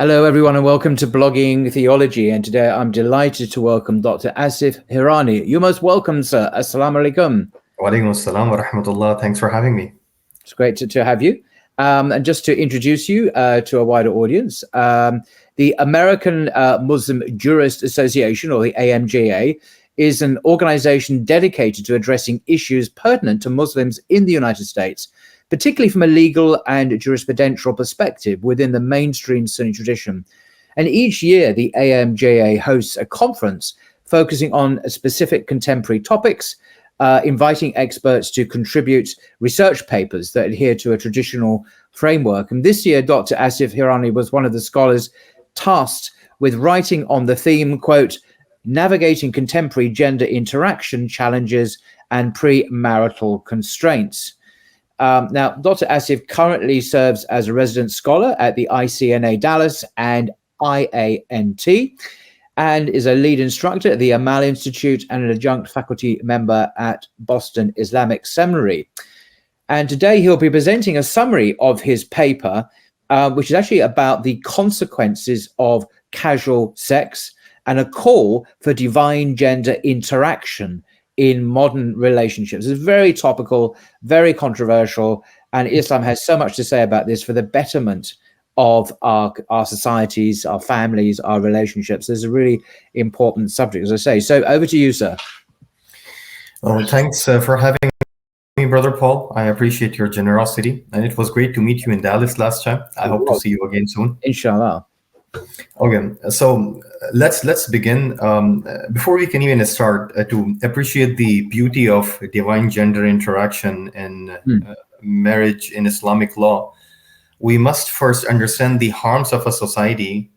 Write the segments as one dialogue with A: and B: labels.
A: Hello, everyone, and welcome to Blogging Theology. And today I'm delighted to welcome Dr. Asif Hirani. You're most welcome, sir. Assalamu alaikum.
B: Wa alaikum assalam wa rahmatullah. Thanks for having me.
A: It's great to have you. And just to introduce you to a wider audience, the American Muslim Jurist Association, or the AMJA, is an organization dedicated to addressing issues pertinent to Muslims in the United States, particularly from a legal and jurisprudential perspective within the mainstream Sunni tradition. And each year, the AMJA hosts a conference focusing on specific contemporary topics, inviting experts to contribute research papers that adhere to a traditional framework. And this year, Dr. Asif Hirani was one of the scholars tasked with writing on the theme, quote, navigating contemporary gender interaction challenges and premarital constraints. Now, Dr. Asif currently serves as a resident scholar at the ICNA Dallas and IANT, and is a lead instructor at the Amal Institute and an adjunct faculty member at Boston Islamic Seminary. And today he'll be presenting a summary of his paper, which is actually about the consequences of casual sex and a call for divine gender interaction in modern relationships. It's very topical, very controversial, and Islam has so much to say about this for the betterment of our societies, our families, our relationships. It's a really important subject, as I say. So over to you, sir.
B: Oh, thanks for having me, Brother Paul. I appreciate your generosity, and it was great to meet you in Dallas last time. I hope to see you again soon.
A: Inshallah.
B: Okay, so let's begin. Before we can even start, to appreciate the beauty of divine gender interaction and marriage in Islamic law, we must first understand the harms of a society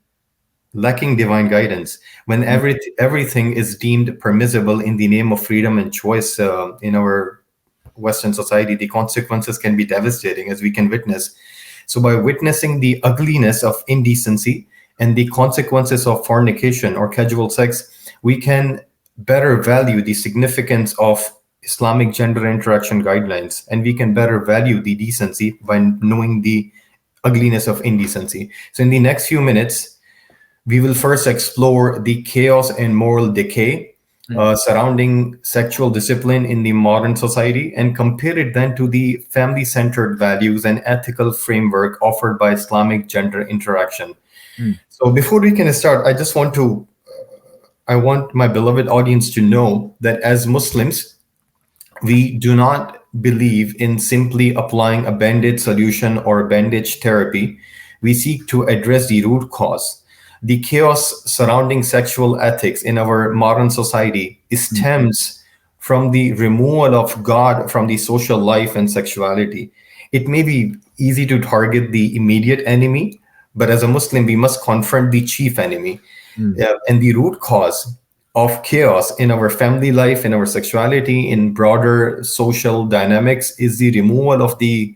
B: lacking divine guidance. When everything is deemed permissible in the name of freedom and choice in our Western society, the consequences can be devastating, as we can witness. So by witnessing the ugliness of indecency and the consequences of fornication or casual sex, we can better value the significance of Islamic gender interaction guidelines, and we can better value the decency by knowing the ugliness of indecency. So in the next few minutes, we will first explore the chaos and moral decay surrounding sexual discipline in the modern society, and compare it then to the family-centered values and ethical framework offered by Islamic gender interaction. So before we can start, I want my beloved audience to know that as Muslims, we do not believe in simply applying a band-aid solution or bandage therapy. We seek to address the root cause. The chaos surrounding sexual ethics in our modern society stems from the removal of God from the social life and sexuality. It may be easy to target the immediate enemy, but as a Muslim, we must confront the chief enemy. And the root cause of chaos in our family life, in our sexuality, in broader social dynamics is the removal of the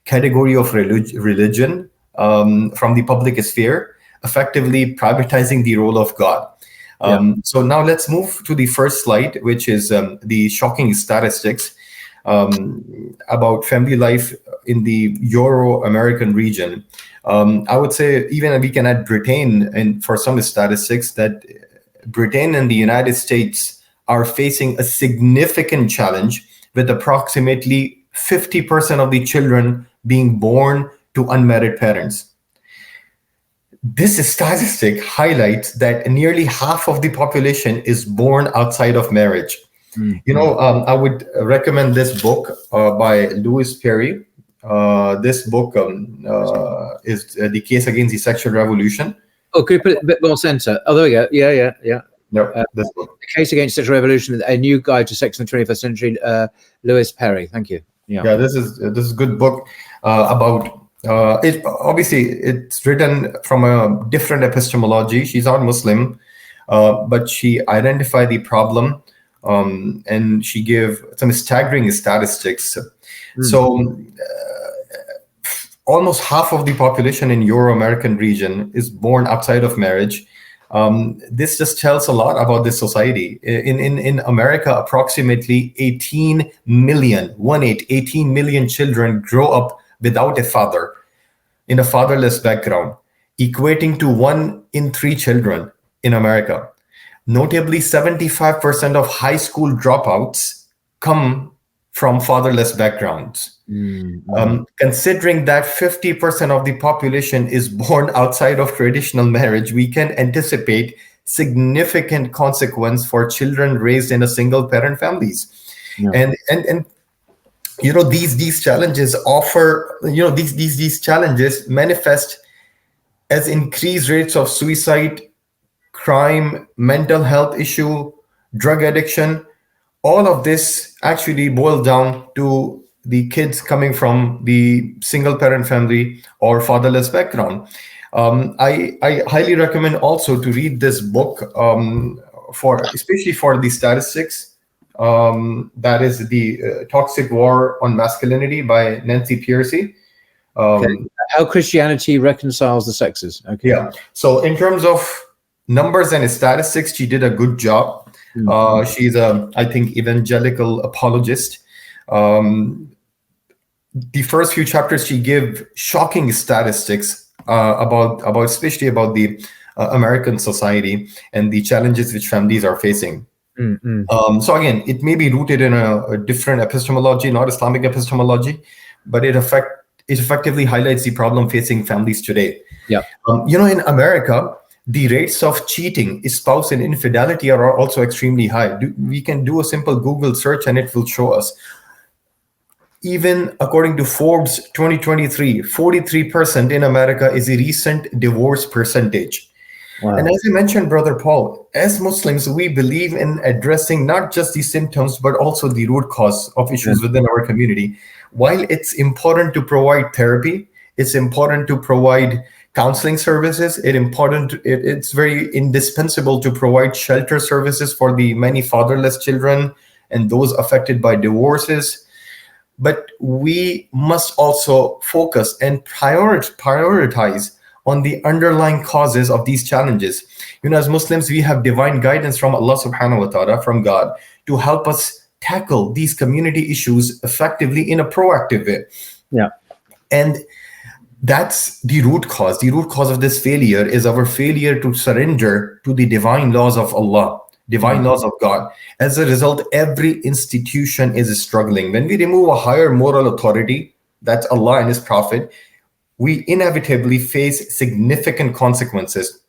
B: category of religion from the public sphere, effectively privatizing the role of God. So now let's move to the first slide, which is the shocking statistics about family life in the Euro-American region. I would say even we can add Britain, and for some statistics that Britain and the United States are facing a significant challenge, with approximately 50% of the children being born to unmarried parents. This statistic highlights that nearly half of the population is born outside of marriage. I would recommend this book by Louis Perry. This book is The Case Against the Sexual Revolution.
A: Oh, could you put it a bit more center? Oh, there we go. Yeah.
B: No, this book.
A: The Case Against Sexual Revolution, a new guide to sex in the 21st century, Louis Perry. Thank you.
B: Yeah, this is a good book about it. Obviously, it's written from a different epistemology. She's not Muslim, but she identified the problem, and she gave some staggering statistics. So almost half of the population in Euro-American region is born outside of marriage. This just tells a lot about this society. In America, approximately 18 million children grow up without a father, in a fatherless background. equating to 1 in 3 children in America. Notably, 75% of high school dropouts come from fatherless backgrounds. Considering that 50% of the population is born outside of traditional marriage, we can anticipate significant consequence for children raised in a single parent families.
A: Yeah.
B: And these challenges offer, these challenges manifest as increased rates of suicide, crime, mental health issue, drug addiction. All of this actually boils down to the kids coming from the single parent family or fatherless background. I highly recommend also to read this book, for especially for the statistics. That is the Toxic War on Masculinity by Nancy Pearcey.
A: Okay. How Christianity reconciles the sexes. Okay.
B: Yeah. So in terms of numbers and statistics, she did a good job. She's a, I think, evangelical apologist. The first few chapters, she gave shocking statistics about especially about the American society and the challenges which families are facing. So again, it may be rooted in a different epistemology, not Islamic epistemology, but it effectively highlights the problem facing families today.
A: Yeah.
B: In America, the rates of cheating, spouse, and infidelity are also extremely high. We can do a simple Google search and it will show us. Even according to Forbes 2023, 43% in America is a recent divorce percentage. Wow. And as you mentioned, Brother Paul, as Muslims, we believe in addressing not just the symptoms, but also the root cause of issues within our community. While it's important to provide therapy, it's important to provide counseling services, it's very indispensable to provide shelter services for the many fatherless children and those affected by divorces. But we must also focus and prioritize on the underlying causes of these challenges. As Muslims, we have divine guidance from Allah subhanahu wa ta'ala, from God, to help us tackle these community issues effectively in a proactive way.
A: Yeah.
B: And that's the root cause. The root cause of this failure is our failure to surrender to the divine laws of Allah, divine laws of God. As a result, every institution is struggling. When we remove a higher moral authority, that's Allah and His Prophet, we inevitably face significant consequences.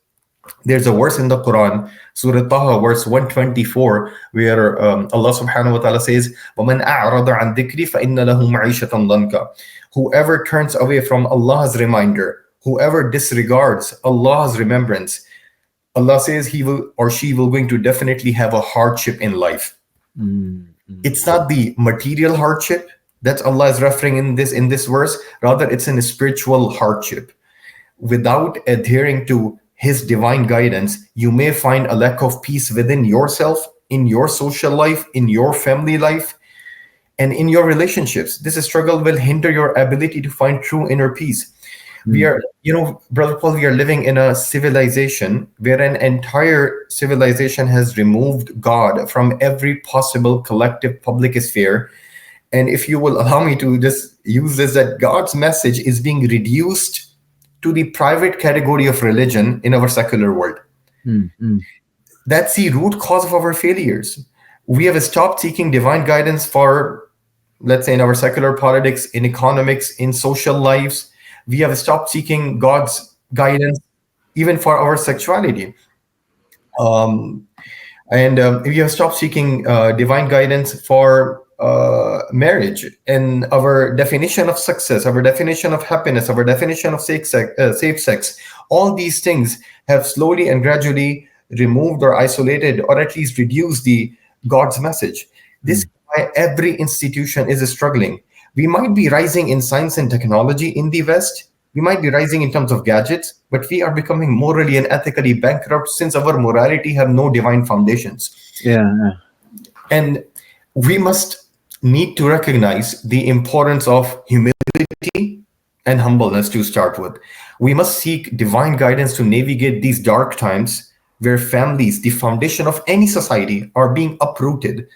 B: There's a verse in the Quran, Surah Taha, verse 124, where Allah subhanahu wa ta'ala says, وَمَنْ أَعْرَضَ عَنْ ذِكْرِي فَإِنَّ لَهُ مَعِيشَةً ضَنْكَ. Whoever turns away from Allah's reminder, whoever disregards Allah's remembrance, Allah says he will or she will going to definitely have a hardship in life. It's not the material hardship that Allah is referring in this verse. Rather, it's a spiritual hardship. Without adhering to His divine guidance, you may find a lack of peace within yourself, in your social life, in your family life, and in your relationships. This struggle will hinder your ability to find true inner peace. We are, Brother Paul, we are living in a civilization where an entire civilization has removed God from every possible collective public sphere. And if you will allow me to just use this, that God's message is being reduced to the private category of religion in our secular world. That's the root cause of our failures. We have stopped seeking divine guidance for, let's say, in our secular politics, in economics, in social lives. We have stopped seeking God's guidance even for our sexuality. And we have stopped seeking divine guidance for marriage and our definition of success, our definition of happiness, our definition of safe sex. All these things have slowly and gradually removed or isolated or at least reduced the God's message. This is why every institution is struggling. We might be rising in science and technology in the West. We might be rising in terms of gadgets, but we are becoming morally and ethically bankrupt since our morality have no divine foundations.
A: Yeah.
B: And we must need to recognize the importance of humility and humbleness to start with. We must seek divine guidance to navigate these dark times where families, the foundation of any society, are being uprooted.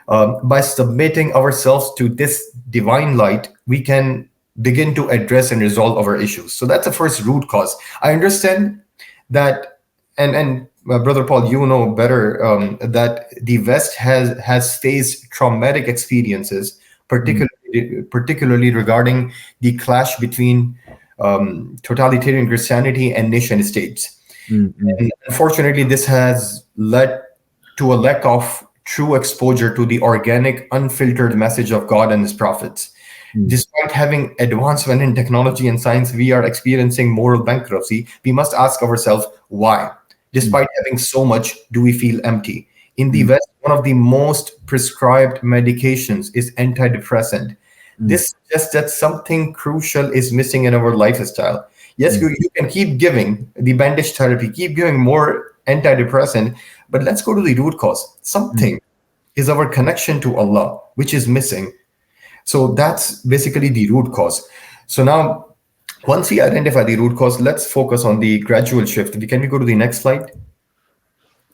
B: By submitting ourselves to this divine light, we can begin to address and resolve our issues. So that's the first root cause. I understand that, and brother Paul, you know better, that the West has faced traumatic experiences, particularly regarding the clash between totalitarian Christianity and nation states. And unfortunately, this has led to a lack of true exposure to the organic, unfiltered message of God and His prophets. Despite having advancement in technology and science, we are experiencing moral bankruptcy. We must ask ourselves why. Despite having so much, do we feel empty? In the West, one of the most prescribed medications is antidepressant. This suggests that something crucial is missing in our lifestyle. Yes, you can keep giving the bandage therapy, keep giving more antidepressant, but let's go to the root cause. Something is our connection to Allah, which is missing. So that's basically the root cause. So now, once we identify the root cause, let's focus on the gradual shift. Can we go to the next slide?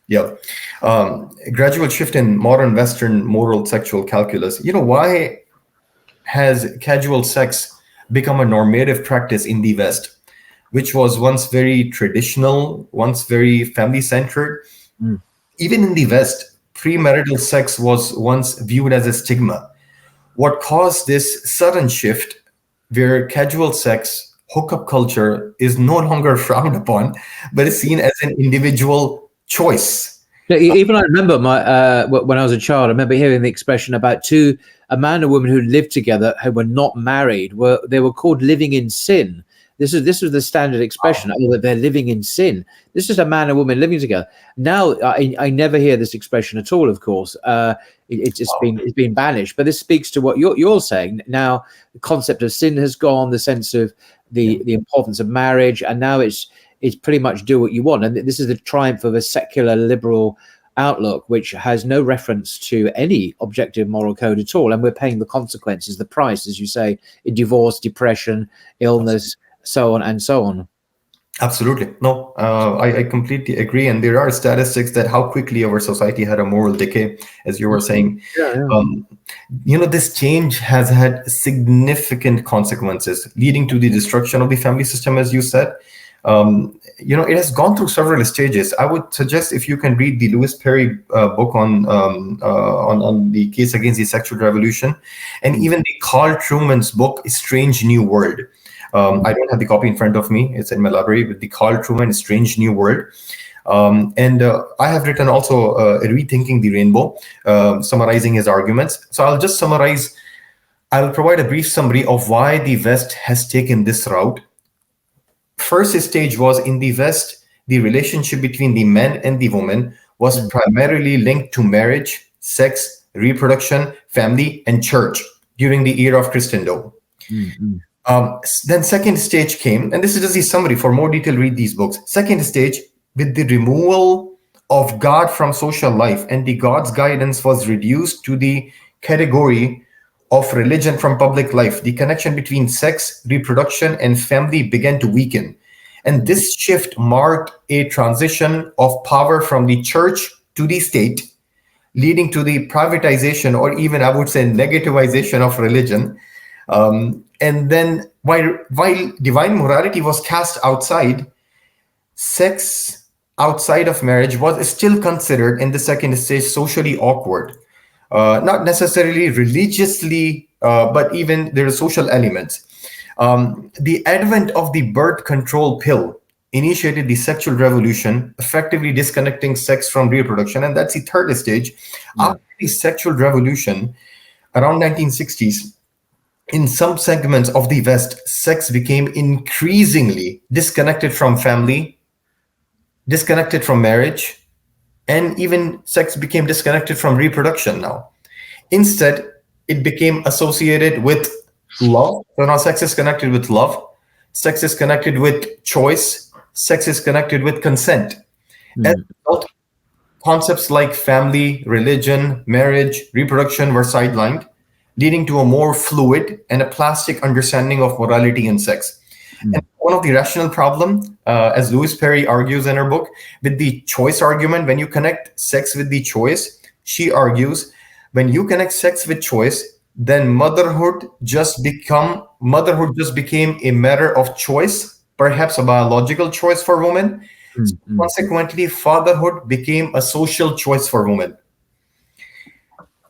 B: Yeah. Gradual shift in modern Western moral sexual calculus. Why has casual sex become a normative practice in the West, which was once very traditional, once very family-centered? Even in the West, premarital sex was once viewed as a stigma. What caused this sudden shift where casual sex, hookup culture is no longer frowned upon, but is seen as an individual choice?
A: Even I remember when I was a child, I remember hearing the expression about a man and woman who lived together who were not married. They were called living in sin. This was the standard expression. Oh, they're living in sin. This is a man and woman living together. Now, I never hear this expression at all. Of course, it's been banished. But this speaks to what you're saying. Now, the concept of sin has gone. The sense of the importance of marriage, and now it's pretty much do what you want. And this is the triumph of a secular liberal outlook, which has no reference to any objective moral code at all. And we're paying the consequences, the price, as you say, in divorce, depression, illness, so on and so on.
B: Absolutely. No, I completely agree. And there are statistics that how quickly our society had a moral decay, as you were saying. This change has had significant consequences, leading to the destruction of the family system, as you said. It has gone through several stages. I would suggest if you can read the Louis Perry book on the case against the sexual revolution, and even the Carl Trueman's book, Strange New World. I don't have the copy in front of me. It's in my library with the Carl Trueman, Strange New World. And I have written also Rethinking the Rainbow, summarizing his arguments. So I'll just summarize. I'll provide a brief summary of why the West has taken this route. First stage was in the West, the relationship between the man and the woman was primarily linked to marriage, sex, reproduction, family, and church during the era of Christendom. Then second stage came, and this is just the summary. For more detail, read these books. Second stage, with the removal of God from social life, and the God's guidance was reduced to the category of religion from public life. The connection between sex, reproduction, and family began to weaken. And this shift marked a transition of power from the church to the state, leading to the privatization, or even I would say negativization of religion. And then while divine morality was cast outside, sex outside of marriage was still considered in the second stage socially awkward. Not necessarily religiously, but even there are social elements. The advent of the birth control pill initiated the sexual revolution, effectively disconnecting sex from reproduction. And that's the third stage. After the sexual revolution, around 1960s, in some segments of the West, sex became increasingly disconnected from family, disconnected from marriage, and even sex became disconnected from reproduction now. Instead, it became associated with love. So now sex is connected with love. Sex is connected with choice. Sex is connected with consent. As a result, concepts like family, religion, marriage, reproduction were sidelined, leading to a more fluid and a plastic understanding of morality and sex. And one of the rational problem, as Louis Perry argues in her book, with the choice argument, when you connect sex with the choice, she argues, when you connect sex with choice, then motherhood just become motherhood just became a matter of choice, perhaps a biological choice for women. So
A: Mm.
B: consequently, fatherhood became a social choice for women.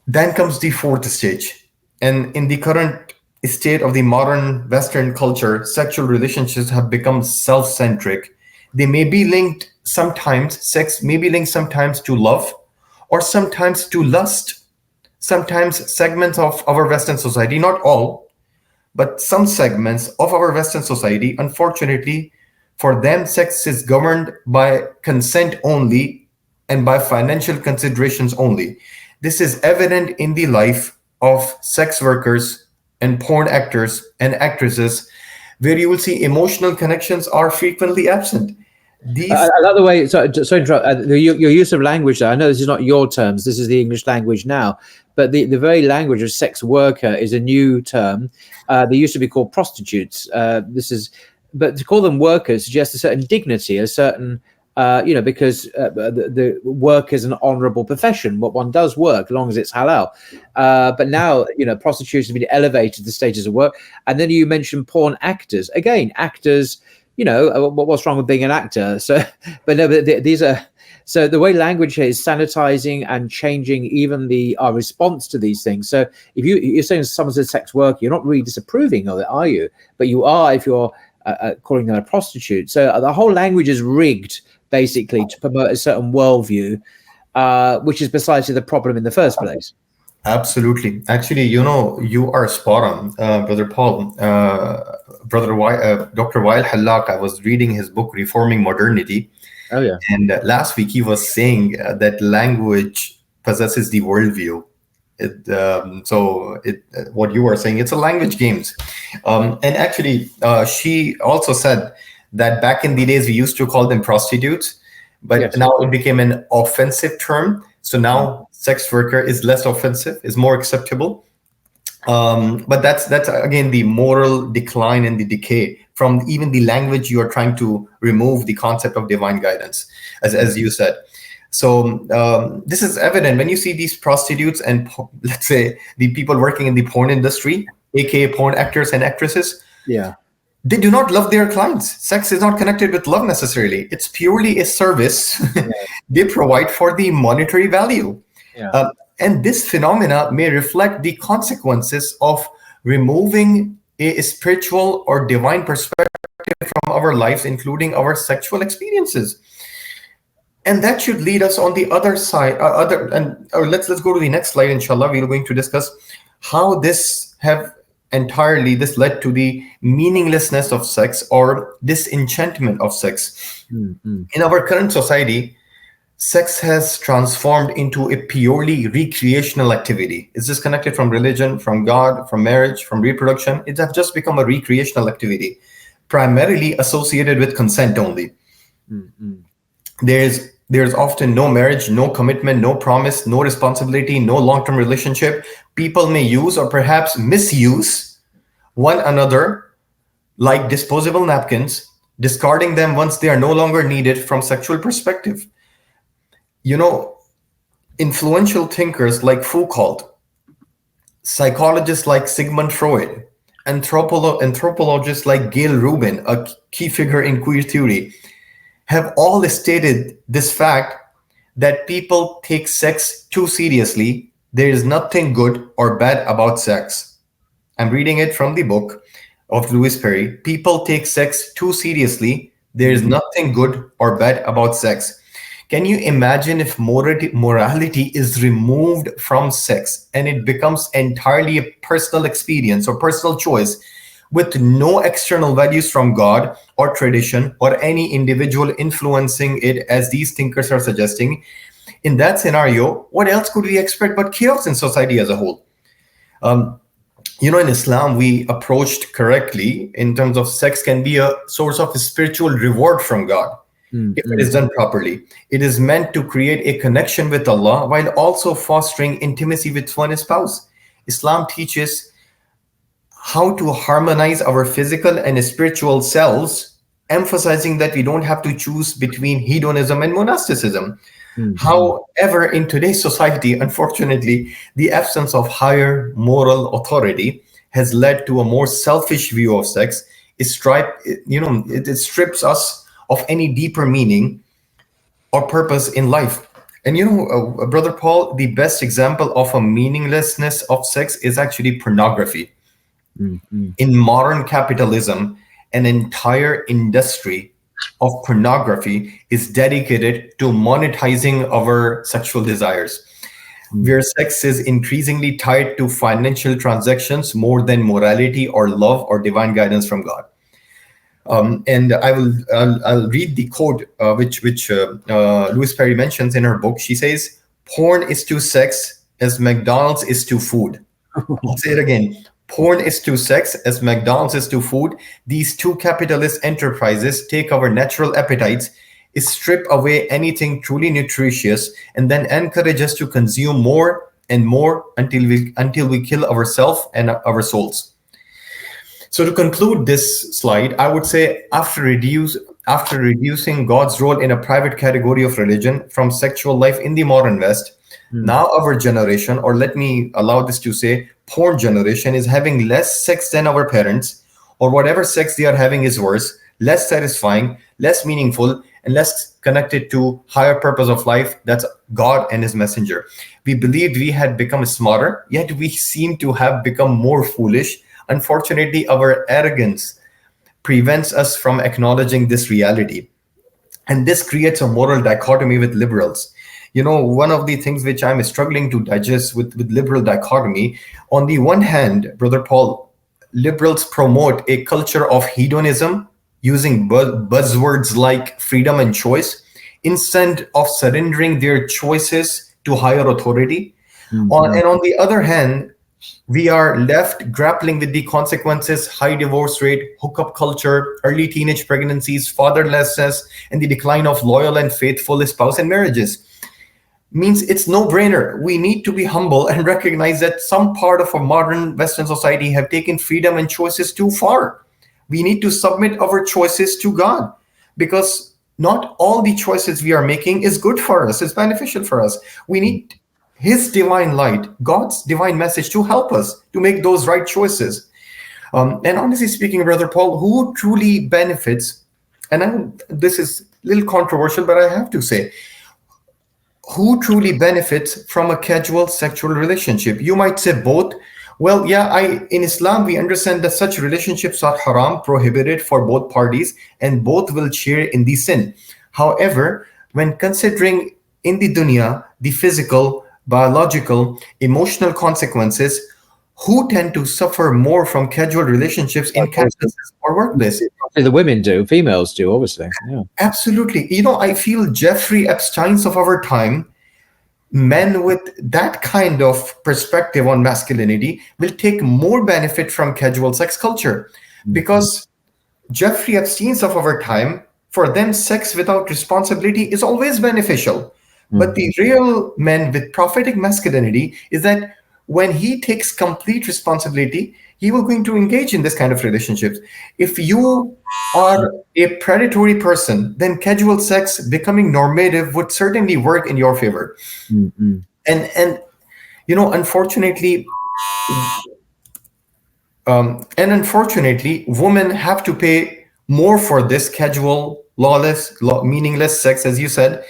B: Then comes the fourth stage. And in the current state of the modern Western culture, sexual relationships have become self centric. They may be linked sometimes, sex may be linked sometimes to love or sometimes to lust. Sometimes segments of our Western society, not all, but some segments of our Western society, unfortunately, for them, sex is governed by consent only and by financial considerations only. This is evident in the life of sex workers and porn actors and actresses, where you will see emotional connections are frequently absent. These
A: I like the way. So interrupt. Your use of language. There, I know this is not your terms. This is the English language now. But the very language of sex worker is a new term. They used to be called prostitutes. But to call them workers suggests a certain dignity, a certain, because the work is an honourable profession. What one does work, as long as it's halal. But now, prostitution has been elevated to the status of work. And then you mentioned porn actors. Again, actors. What's wrong with being an actor? So, but no, but these are. So the way language is sanitizing and changing even our response to these things. So if you're saying someone's a sex worker, you're not really disapproving of it, are you? But you are if you're calling them a prostitute. So the whole language is rigged basically to promote a certain worldview, which is precisely the problem in the first place.
B: Absolutely. Actually, you are spot on, Brother Paul. Dr. Wael Hallaq, I was reading his book, Reforming Modernity.
A: Oh, yeah.
B: And last week he was saying that language possesses the worldview. What you are saying, it's a language games. And actually, she also said that back in the days, we used to call them prostitutes, but
A: Yes.
B: now it became an offensive term. So now sex worker is less offensive, is more acceptable. But that's again the moral decline and the decay from even the language. You are trying to remove the concept of divine guidance, as you said. So this is evident when you see these prostitutes and let's say the people working in the porn industry, aka porn actors and actresses.
A: Yeah.
B: They do not love their clients. Sex is not connected with love necessarily. It's purely a service they provide for the monetary value.
A: Yeah.
B: And this phenomena may reflect the consequences of removing a spiritual or divine perspective from our lives, including our sexual experiences. And that should lead us on the other side. Let's go to the next slide. Inshallah, we're going to discuss how this led to the meaninglessness of sex or disenchantment of sex.
A: Mm-hmm.
B: In our current society, sex has transformed into a purely recreational activity. It's disconnected from religion, from God, from marriage, from reproduction. It has just become a recreational activity, primarily associated with consent only.
A: Mm-hmm.
B: There's often no marriage, no commitment, no promise, no responsibility, no long-term relationship. People may use or perhaps misuse one another like disposable napkins, discarding them once they are no longer needed from sexual perspective. Influential thinkers like Foucault, psychologists like Sigmund Freud, anthropologists like Gail Rubin, a key figure in queer theory, have all stated this fact that people take sex too seriously. There is nothing good or bad about sex. I'm reading it from the book of Louis Perry. People take sex too seriously. There is nothing good or bad about sex. Can you imagine if morality is removed from sex and it becomes entirely a personal experience or personal choice with no external values from God or tradition or any individual influencing it, as these thinkers are suggesting? In that scenario, what else could we expect but chaos in society as a whole? In Islam, we approached correctly in terms of sex can be a source of spiritual reward from God. If it is done properly. It is meant to create a connection with Allah while also fostering intimacy with one's spouse. Islam teaches how to harmonize our physical and spiritual selves, emphasizing that we don't have to choose between hedonism and monasticism. However, in today's society, unfortunately, the absence of higher moral authority has led to a more selfish view of sex. It strips us of any deeper meaning or purpose in life. And Brother Paul, the best example of a meaninglessness of sex is actually pornography.
A: Mm.
B: In modern capitalism, an entire industry of pornography is dedicated to monetizing our sexual desires, where sex is increasingly tied to financial transactions more than morality or love or divine guidance from God. And I'll read the quote which Louise Perry mentions in her book. She says, "Porn is to sex as McDonald's is to food." I'll say it again. Porn is to sex as McDonald's is to food. These two capitalist enterprises take our natural appetites, strip away anything truly nutritious, and then encourage us to consume more and more until we kill ourselves and our souls. So to conclude this slide, I would say after reducing God's role in a private category of religion from sexual life in the modern West, now our generation, or let me allow this to say, porn generation, is having less sex than our parents, or whatever sex they are having is worse, less satisfying, less meaningful, and less connected to higher purpose of life. That's God and his messenger. We believed we had become smarter, yet we seem to have become more foolish. Unfortunately, our arrogance prevents us from acknowledging this reality. And this creates a moral dichotomy with liberals. One of the things which I'm struggling to digest with liberal dichotomy, on the one hand, Brother Paul, liberals promote a culture of hedonism using buzzwords like freedom and choice instead of surrendering their choices to higher authority. And on the other hand, we are left grappling with the consequences: high divorce rate, hookup culture, early teenage pregnancies, fatherlessness, and the decline of loyal and faithful spouse and marriages. Means it's no brainer. We need to be humble and recognize that some part of our modern Western society have taken freedom and choices too far. We need to submit our choices to God, because not all the choices we are making is good for us, is beneficial for us. We need his divine light, God's divine message, to help us to make those right choices. And honestly speaking, Brother Paul, who truly benefits, and this is a little controversial, but I have to say, who truly benefits from a casual sexual relationship? You might say both. Well, yeah, in Islam, we understand that such relationships are haram, prohibited for both parties, and both will share in the sin. However, when considering in the dunya, the physical, biological, emotional consequences, who tend to suffer more from casual relationships in campuses or workplaces?
A: The women do, females do, obviously. Yeah.
B: Absolutely. I feel Jeffrey Epstein's of our time, men with that kind of perspective on masculinity will take more benefit from casual sex culture, because Jeffrey Epstein's of our time, for them, sex without responsibility is always beneficial. But the real men with prophetic masculinity is that when he takes complete responsibility, he will going to engage in this kind of relationships. If you are a predatory person, then casual sex becoming normative would certainly work in your favor. And unfortunately, women have to pay more for this casual, lawless, meaningless sex, as you said,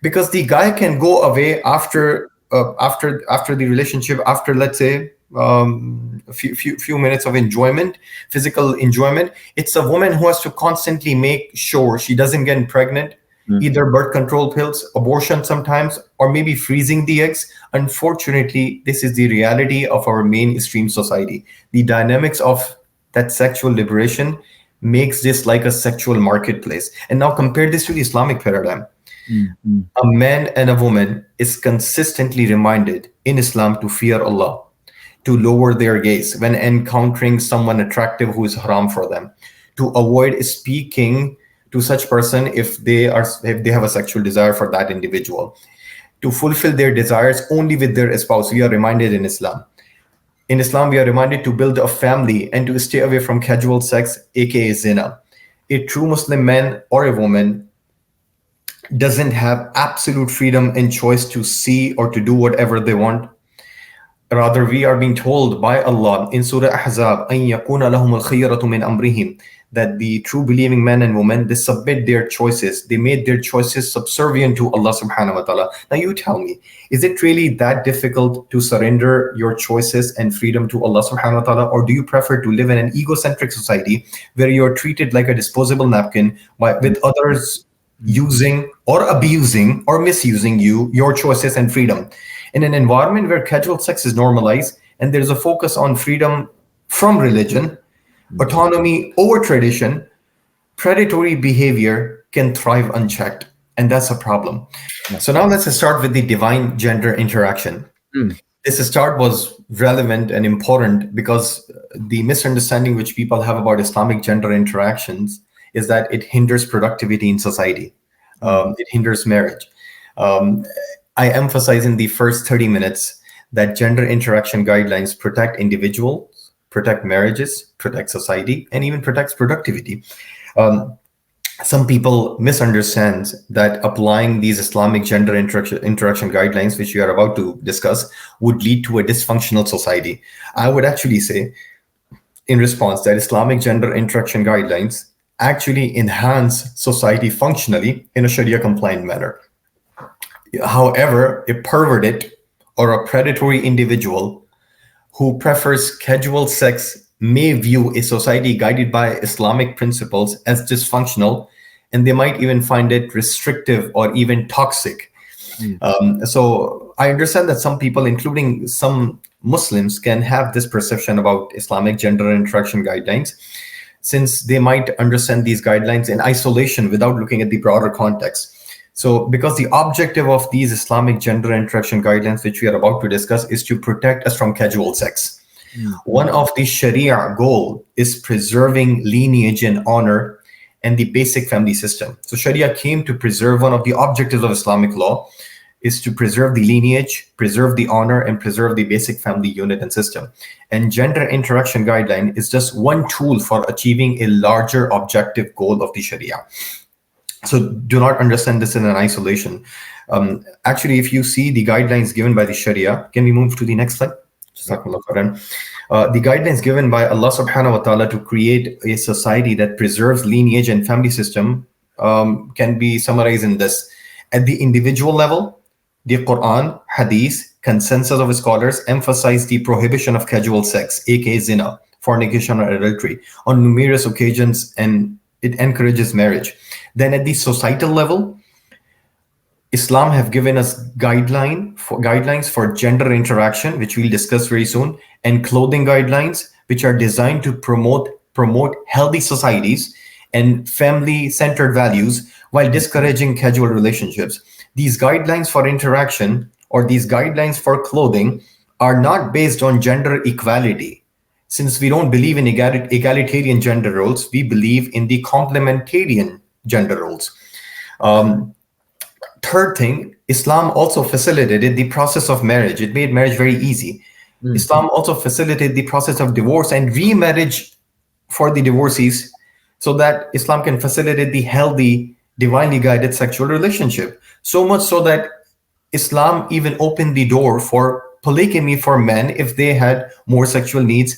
B: because the guy can go away after the relationship, after, let's say, a few minutes of enjoyment, physical enjoyment. It's a woman who has to constantly make sure she doesn't get pregnant, either birth control pills, abortion sometimes, or maybe freezing the eggs. Unfortunately, this is the reality of our mainstream society. The dynamics of that sexual liberation makes this like a sexual marketplace. And now compare this to the Islamic paradigm. A man and a woman is consistently reminded in Islam to fear Allah, to lower their gaze when encountering someone attractive who is haram for them, to avoid speaking to such person if they have a sexual desire for that individual, to fulfill their desires only with their spouse. We are reminded in Islam. In Islam, we are reminded to build a family and to stay away from casual sex, aka zina. A true Muslim man or a woman doesn't have absolute freedom and choice to see or to do whatever they want. Rather, we are being told by Allah in Surah Ahzab, أَن يَكُونَ لَهُمُ الْخِيَرَةُ مِنْ أَمْرِهِمْ, that the true believing men and women, they submit their choices. They made their choices subservient to Allah subhanahu wa ta'ala. Now you tell me, is it really that difficult to surrender your choices and freedom to Allah subhanahu wa ta'ala? Or do you prefer to live in an egocentric society where you're treated like a disposable napkin with others using or abusing or misusing your choices and freedom? In an environment where casual sex is normalized and there's a focus on freedom from religion, autonomy over tradition, predatory behavior can thrive unchecked. And that's a problem. So now let's start with the divine gender interaction. This start was relevant and important because the misunderstanding which people have about Islamic gender interactions is that it hinders productivity in society. It hinders marriage. I emphasize in the first 30 minutes that gender interaction guidelines protect individuals, protect marriages, protect society, and even protects productivity. Some people misunderstand that applying these Islamic gender interaction guidelines, which we are about to discuss, would lead to a dysfunctional society. I would actually say, in response, that Islamic gender interaction guidelines actually enhance society functionally in a Sharia-compliant manner. However, a perverted or a predatory individual who prefers casual sex may view a society guided by Islamic principles as dysfunctional, and they might even find it restrictive or even toxic. So I understand that some people, including some Muslims, can have this perception about Islamic gender interaction guidelines, since they might understand these guidelines in isolation without looking at the broader context. So because the objective of these Islamic gender interaction guidelines, which we are about to discuss, is to protect us from casual sex. One of the Sharia goal is preserving lineage and honor and the basic family system. So Sharia came to preserve, one of the objectives of Islamic law is to preserve the lineage, preserve the honor, and preserve the basic family unit and system. And gender interaction guideline is just one tool for achieving a larger objective goal of the Sharia. So do not understand this in an isolation. Actually, if you see the guidelines given by the Sharia, can we move to the next slide? The guidelines given by Allah subhanahu wa ta'ala to create a society that preserves lineage and family system can be summarized in this. At the individual level, the Quran, Hadith, consensus of scholars emphasize the prohibition of casual sex, aka zina, fornication or adultery, on numerous occasions, and it encourages marriage. Then at the societal level, Islam have given us guidelines for gender interaction, which we'll discuss very soon, and clothing guidelines, which are designed to promote healthy societies and family-centered values while discouraging casual relationships. These guidelines for interaction or these guidelines for clothing are not based on gender equality. Since we don't believe in egalitarian gender roles, we believe in the complementarian gender roles. Third thing, Islam also facilitated the process of marriage. It made marriage very easy. Islam also facilitated the process of divorce and remarriage for the divorcees, so that Islam can facilitate the healthy, divinely guided sexual relationship. So much so that Islam even opened the door for polygamy for men if they had more sexual needs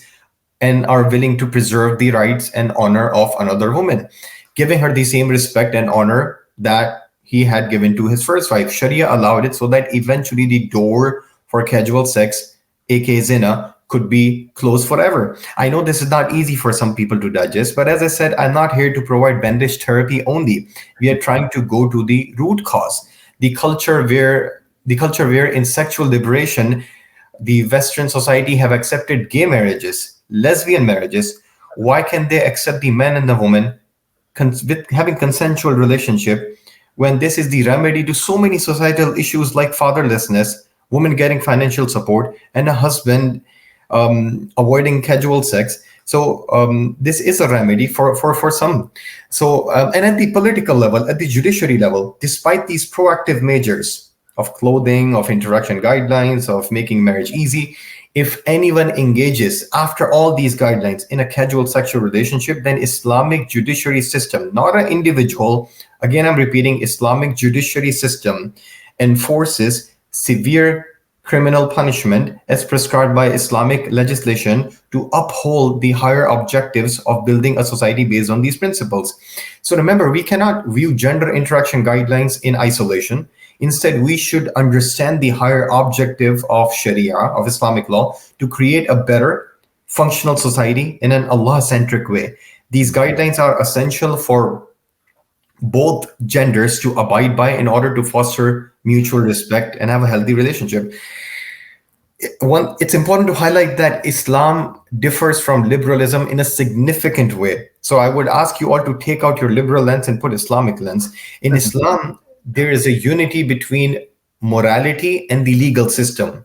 B: and are willing to preserve the rights and honor of another woman, giving her the same respect and honor that he had given to his first wife. Sharia allowed it so that eventually the door for casual sex, aka zina, could be closed forever. I know this is not easy for some people to digest, but as I said, I'm not here to provide bandage therapy only. We are trying to go to the root cause. The culture where in sexual liberation, the Western society have accepted gay marriages, lesbian marriages. Why can they accept the man and the woman with having consensual relationship, when this is the remedy to so many societal issues like fatherlessness, women getting financial support, and a husband avoiding casual sex? So this is a remedy for some. So and at the political level, at the judiciary level, despite these proactive measures of clothing, of interaction guidelines, of making marriage easy, if anyone engages after all these guidelines in a casual sexual relationship, then Islamic judiciary system, not an individual, again I'm repeating, Islamic judiciary system enforces severe criminal punishment as prescribed by Islamic legislation to uphold the higher objectives of building a society based on these principles. So remember, we cannot view gender interaction guidelines in isolation. Instead, we should understand the higher objective of Sharia, of Islamic law, to create a better functional society in an Allah-centric way. These guidelines are essential for both genders to abide by in order to foster mutual respect and have a healthy relationship. It's important to highlight that Islam differs from liberalism in a significant way. So I would ask you all to take out your liberal lens and put Islamic lens. In Islam, there is a unity between morality and the legal system.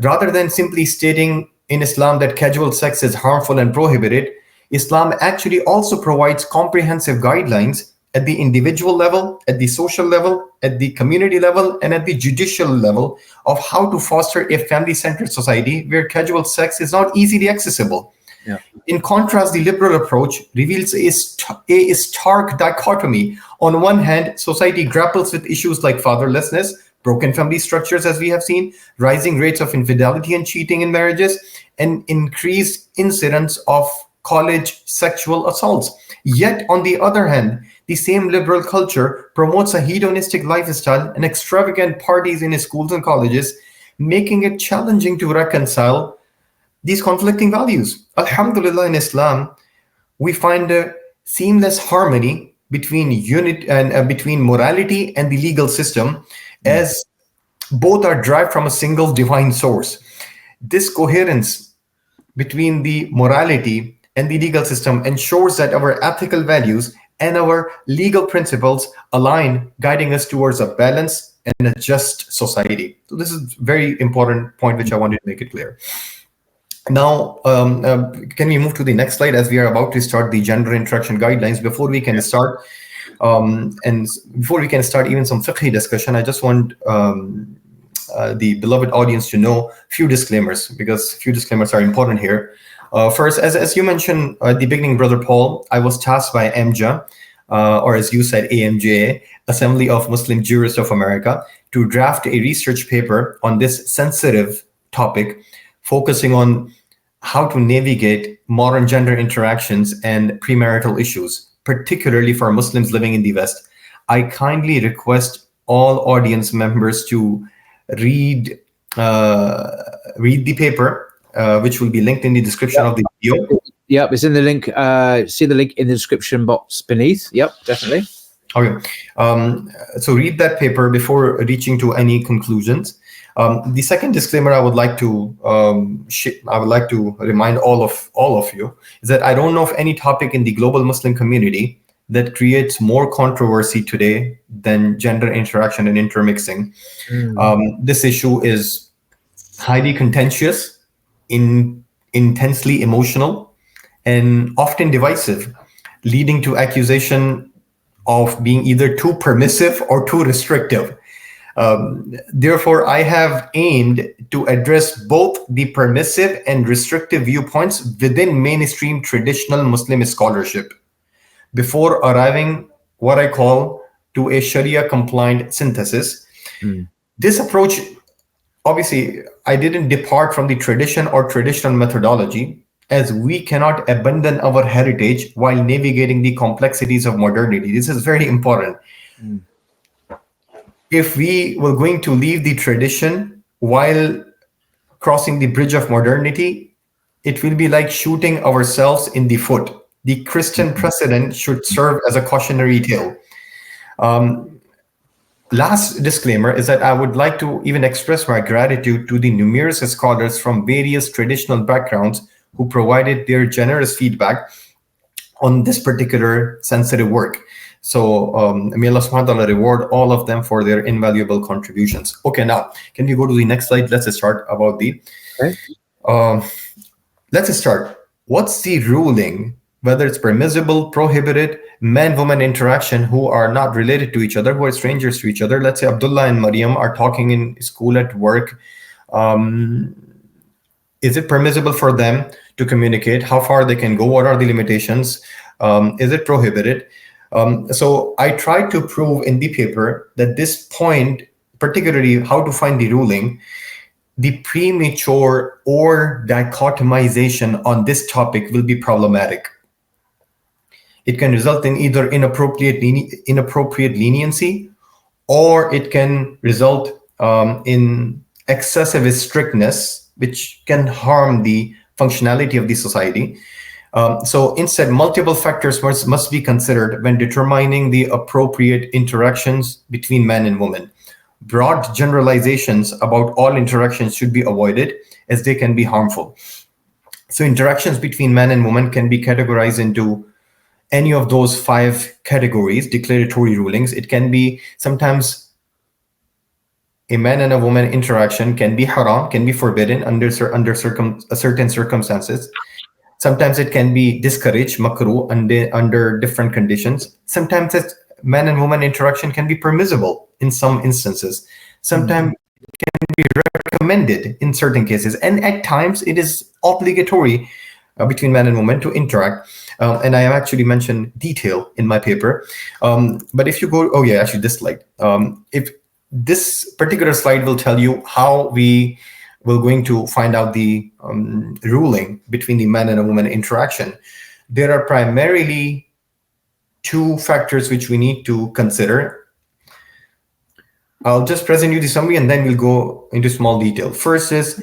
B: Rather than simply stating in Islam that casual sex is harmful and prohibited, Islam actually also provides comprehensive guidelines at the individual level, at the social level, at the community level, and at the judicial level of how to foster a family-centered society where casual sex is not easily accessible.
A: Yeah.
B: In contrast, the liberal approach reveals a stark dichotomy. On one hand, society grapples with issues like fatherlessness, broken family structures, as we have seen, rising rates of infidelity and cheating in marriages, and increased incidence of college sexual assaults. Yet, on the other hand, the same liberal culture promotes a hedonistic lifestyle and extravagant parties in schools and colleges, making it challenging to reconcile these conflicting values. Alhamdulillah, in Islam, we find a seamless harmony between between morality and the legal system, as both are derived from a single divine source. This coherence between the morality and the legal system ensures that our ethical values and our legal principles align, guiding us towards a balanced and a just society. So this is a very important point which I wanted to make it clear. Now, can we move to the next slide, as we are about to start the gender interaction guidelines? Before we can start, and before we can start even some fiqh discussion, I just want the beloved audience to know few disclaimers, because few disclaimers are important here. First, as you mentioned at the beginning, Brother Paul, I was tasked by AMJA, or as you said, AMJA, Assembly of Muslim Jurists of America, to draft a research paper on this sensitive topic, focusing on how to navigate modern gender interactions and premarital issues, particularly for Muslims living in the West. I kindly request all audience members to read the paper, which will be linked in the description of the video.
A: Yep, it's in the link. See the link in the description box beneath. Yep, definitely.
B: Okay, so read that paper before reaching to any conclusions. The second disclaimer I would like to remind all of you is that I don't know of any topic in the global Muslim community that creates more controversy today than gender interaction and intermixing. This issue is highly contentious, intensely emotional, and often divisive, leading to accusation of being either too permissive or too restrictive. Therefore, I have aimed to address both the permissive and restrictive viewpoints within mainstream traditional Muslim scholarship before arriving what I call to a Sharia-compliant synthesis. This approach, obviously, I didn't depart from the tradition or traditional methodology, as we cannot abandon our heritage while navigating the complexities of modernity. This is very important. If we were going to leave the tradition while crossing the bridge of modernity, it will be like shooting ourselves in the foot. The Christian precedent should serve as a cautionary tale. Last disclaimer is that I would like to even express my gratitude to the numerous scholars from various traditional backgrounds who provided their generous feedback on this particular sensitive work. So may Allah subhanahu wa ta'ala reward all of them for their invaluable contributions. Okay, now, can we go to the next slide? Let's start about the... Okay. Let's start. What's the ruling, whether it's permissible, prohibited, man-woman interaction who are not related to each other, who are strangers to each other? Let's say Abdullah and Maryam are talking in school, at work. Is it permissible for them to communicate? How far they can go? What are the limitations? Is it prohibited? So I tried to prove in the paper that this point, particularly how to find the ruling, the premature or dichotomization on this topic will be problematic. It can result in either inappropriate leniency, or it can result in excessive strictness, which can harm the functionality of the society. So instead, multiple factors must be considered when determining the appropriate interactions between men and women. Broad generalizations about all interactions should be avoided, as they can be harmful. So interactions between men and women can be categorized into any of those 5 categories, declaratory rulings. It can be sometimes a man and a woman interaction can be haram, can be forbidden under certain circumstances. Sometimes it can be discouraged, makruh, under different conditions. Sometimes man and woman interaction can be permissible in some instances. Sometimes it can be recommended in certain cases. And at times it is obligatory between man and woman to interact. And I have actually mentioned detail in my paper. But if you go, actually this slide. If this particular slide will tell you how we will going to find out the ruling between the man and a woman interaction. There are primarily 2 factors which we need to consider. I'll just present you the summary and then we'll go into small detail. First is,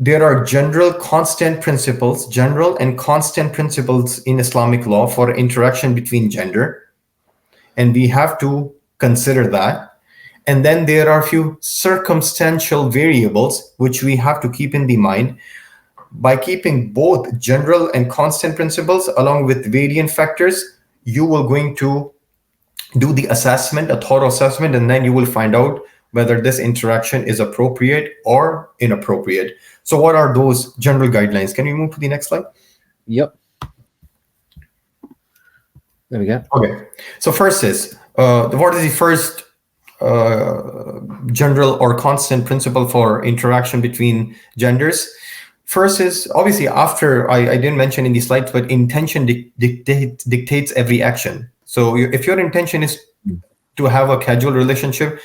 B: there are general and constant principles in Islamic law for interaction between gender, and we have to consider that. And then there are a few circumstantial variables which we have to keep in the mind. By keeping both general and constant principles along with variant factors, you will going to do the assessment, a thorough assessment, and then you will find out whether this interaction is appropriate or inappropriate. So what are those general guidelines? Can we move to the next slide?
A: Yep. There we go.
B: Okay. So first is, what is the first general or constant principle for interaction between genders? First is, obviously, after I didn't mention in the slides, but intention dictates every action. So if your intention is to have a casual relationship,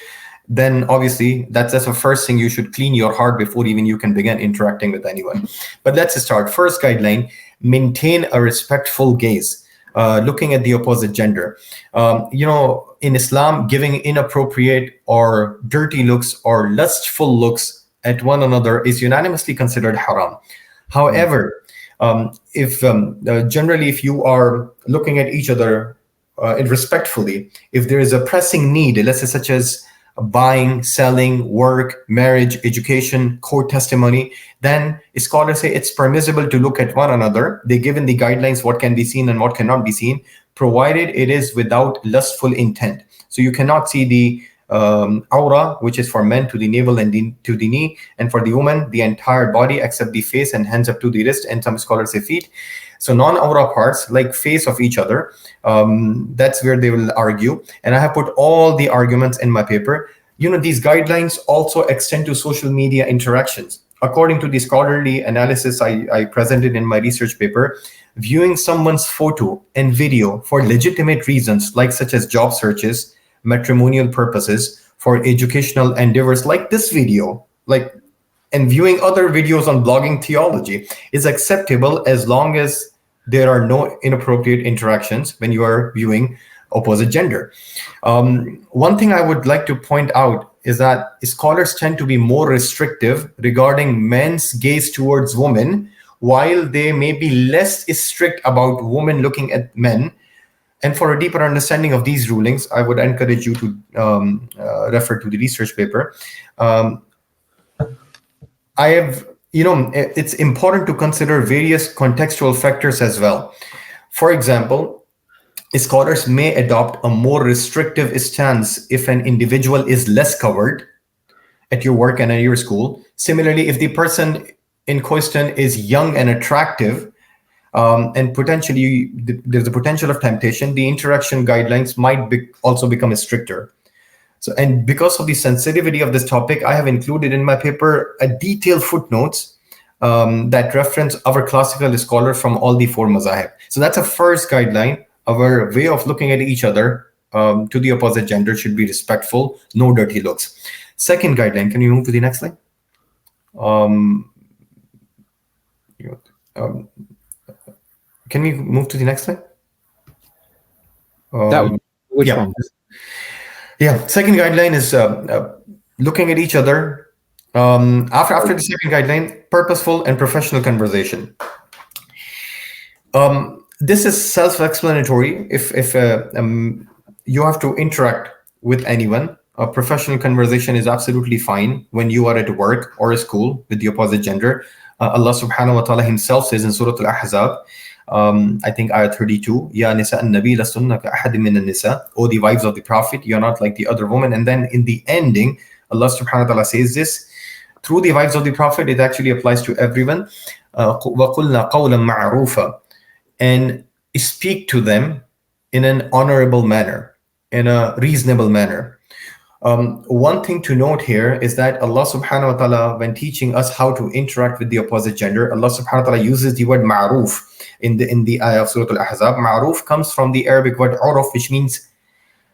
B: then obviously that's the first thing. You should clean your heart before even you can begin interacting with anyone. But let's start. First guideline: maintain a respectful gaze. Looking at the opposite gender. In Islam, giving inappropriate or dirty looks or lustful looks at one another is unanimously considered haram. However, generally, if you are looking at each other respectfully, if there is a pressing need, let's say such as buying, selling, work, marriage, education, court testimony, then scholars say it's permissible to look at one another. They given the guidelines what can be seen and what cannot be seen, provided it is without lustful intent. So you cannot see the aura, which is for men to the navel and to the knee, and for the woman the entire body except the face and hands up to the wrist, and some scholars say feet. So non-aura parts like face of each other, that's where they will argue. And I have put all the arguments in my paper. These guidelines also extend to social media interactions. According to the scholarly analysis I presented in my research paper, viewing someone's photo and video for legitimate reasons, like such as job searches, matrimonial purposes, for educational endeavors like this video, and viewing other videos on blogging theology is acceptable as long as there are no inappropriate interactions when you are viewing opposite gender. One thing I would like to point out is that scholars tend to be more restrictive regarding men's gaze towards women, while they may be less strict about women looking at men. And for a deeper understanding of these rulings, I would encourage you to refer to the research paper. It's important to consider various contextual factors as well. For example, scholars may adopt a more restrictive stance if an individual is less covered at your work and at your school. Similarly, if the person in question is young and attractive, and potentially there's a potential of temptation, the interaction guidelines might also become stricter. So, and because of the sensitivity of this topic, I have included in my paper a detailed footnotes that reference our classical scholars from all the 4 mazahib. So that's a first guideline. Our way of looking at each other to the opposite gender should be respectful, no dirty looks. Second guideline, can you move to the next slide? Um, um, can we move to the next slide?
A: That which
B: Yeah.
A: one?
B: Yeah. Second guideline is looking at each other. After the second guideline, purposeful and professional conversation. This is self-explanatory. If you have to interact with anyone, a professional conversation is absolutely fine when you are at work or a school with the opposite gender. Allah subhanahu wa ta'ala himself says in Surah Al-Ahzab, I think ayah 32, Ya nisa an-nabi lastunna ka ahad min an-nisa, O the wives of the Prophet, you're not like the other women. And then in the ending, Allah subhanahu wa ta'ala says this, through the wives of the Prophet, it actually applies to everyone. وَقُلْنَا قَوْلًا مَعْرُوفًا, and speak to them in an honorable manner, in a reasonable manner. One thing to note here is that Allah subhanahu wa ta'ala, when teaching us how to interact with the opposite gender, Allah subhanahu wa ta'ala uses the word ma'roof in the ayah of Surah Al-Ahzab. Ma'roof comes from the Arabic word uruf, which means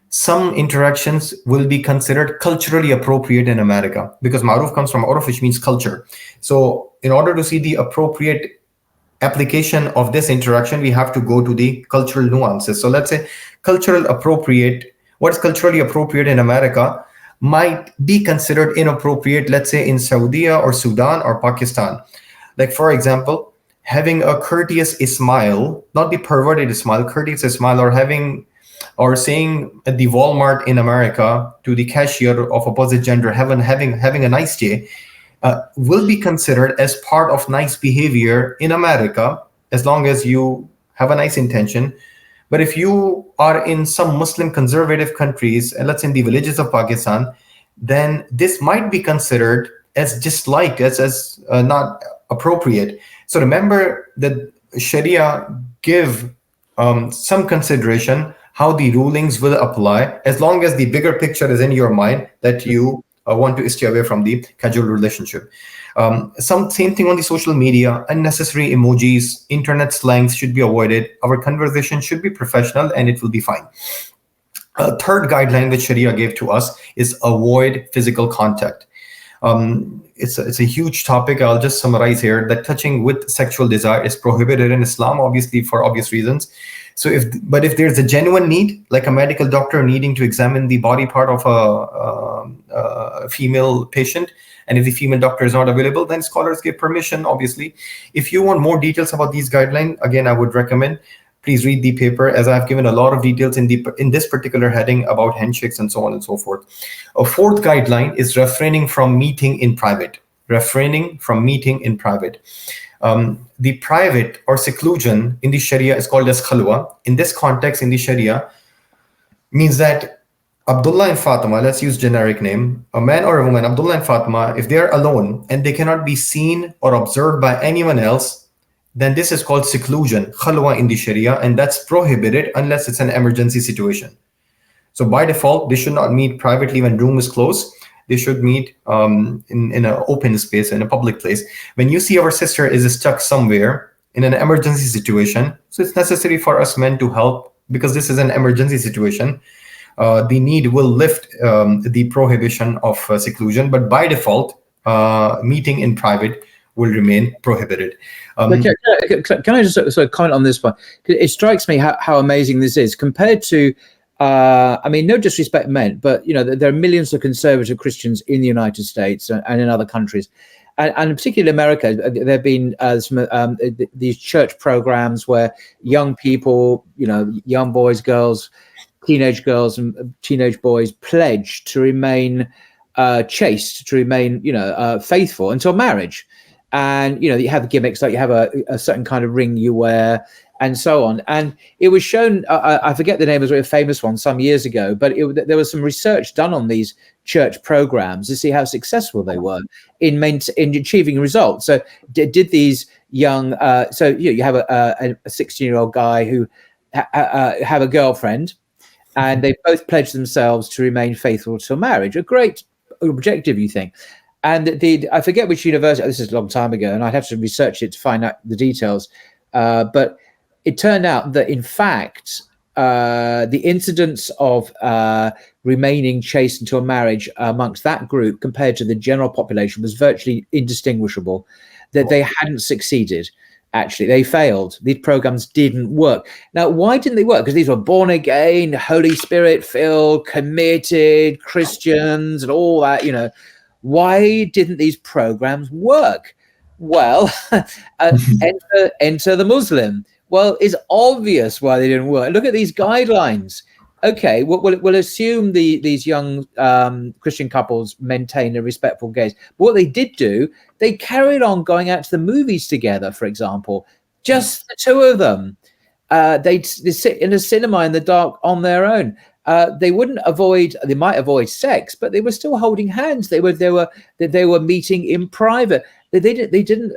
B: some interactions will be considered culturally appropriate in America, because ma'roof comes from uruf, which means culture. So in order to see the appropriate application of this interaction, we have to go to the cultural nuances. So let's say what is culturally appropriate in America might be considered inappropriate, let's say in Saudi or Sudan or Pakistan. Like, for example, having a courteous smile, not the perverted smile, courteous smile, or saying at the Walmart in America to the cashier of opposite gender, having a nice day, will be considered as part of nice behavior in America, as long as you have a nice intention. But if you are in some Muslim conservative countries, and let's say in the villages of Pakistan, then this might be considered as disliked, as not appropriate. So remember that Sharia give some consideration how the rulings will apply, as long as the bigger picture is in your mind that you want to stay away from the casual relationship. Same thing on the social media, unnecessary emojis, internet slangs should be avoided. Our conversation should be professional and it will be fine. A third guideline which Sharia gave to us is avoid physical contact. It's a huge topic. I'll just summarize here that touching with sexual desire is prohibited in Islam, obviously for obvious reasons. So if there's a genuine need, like a medical doctor needing to examine the body part of a female patient, and if the female doctor is not available, then scholars give permission, obviously. If you want more details about these guidelines, again, I would recommend please read the paper, as I've given a lot of details in this particular heading about handshakes and so on and so forth. A fourth guideline is refraining from meeting in private. Refraining from meeting in private. The private or seclusion in the Sharia is called as khalwa. In this context, in the Sharia, means that Abdullah and Fatima, let's use generic name, a man or a woman, Abdullah and Fatima, if they're alone and they cannot be seen or observed by anyone else, then this is called seclusion, khalwa in the Sharia, and that's prohibited unless it's an emergency situation. So by default, they should not meet privately when room is closed. They should meet in an open space, in a public place. When you see our sister is stuck somewhere in an emergency situation, so it's necessary for us men to help, because this is an emergency situation. The need will lift the prohibition of seclusion, but by default, meeting in private will remain prohibited.
A: Can I just sort of comment on this one? It strikes me how amazing this is compared to, I mean, no disrespect meant, but there are millions of conservative Christians in the United States and in other countries, and particularly America. There have been these church programs where young people, young boys, girls, teenage girls, and teenage boys pledge to remain chaste, to remain, faithful until marriage. And you have gimmicks, like you have a certain kind of ring you wear and so on. And it was shown, I forget the name of a famous one some years ago, but there was some research done on these church programs to see how successful they were in achieving results. So did these young, you have a 16-year-old guy who have a girlfriend, and they both pledged themselves to remain faithful till marriage. A great objective, you think. And I forget which university, this is a long time ago, and I'd have to research it to find out the details. But it turned out that, in fact, the incidence of remaining chaste until marriage amongst that group compared to the general population was virtually indistinguishable, that they hadn't succeeded. Actually, they failed. These programs didn't work. Now, why didn't they work? Because these were born again, Holy Spirit filled, committed Christians and all that, Why didn't these programs work? Well, enter the Muslim. Well, it's obvious why they didn't work. Look at these guidelines. Okay, we'll assume these young Christian couples maintain a respectful gaze. But what they did do, they carried on going out to the movies together, for example, just the two of them. They'd sit in a cinema in the dark on their own. They might avoid sex, but they were still holding hands. They were meeting in private. They didn't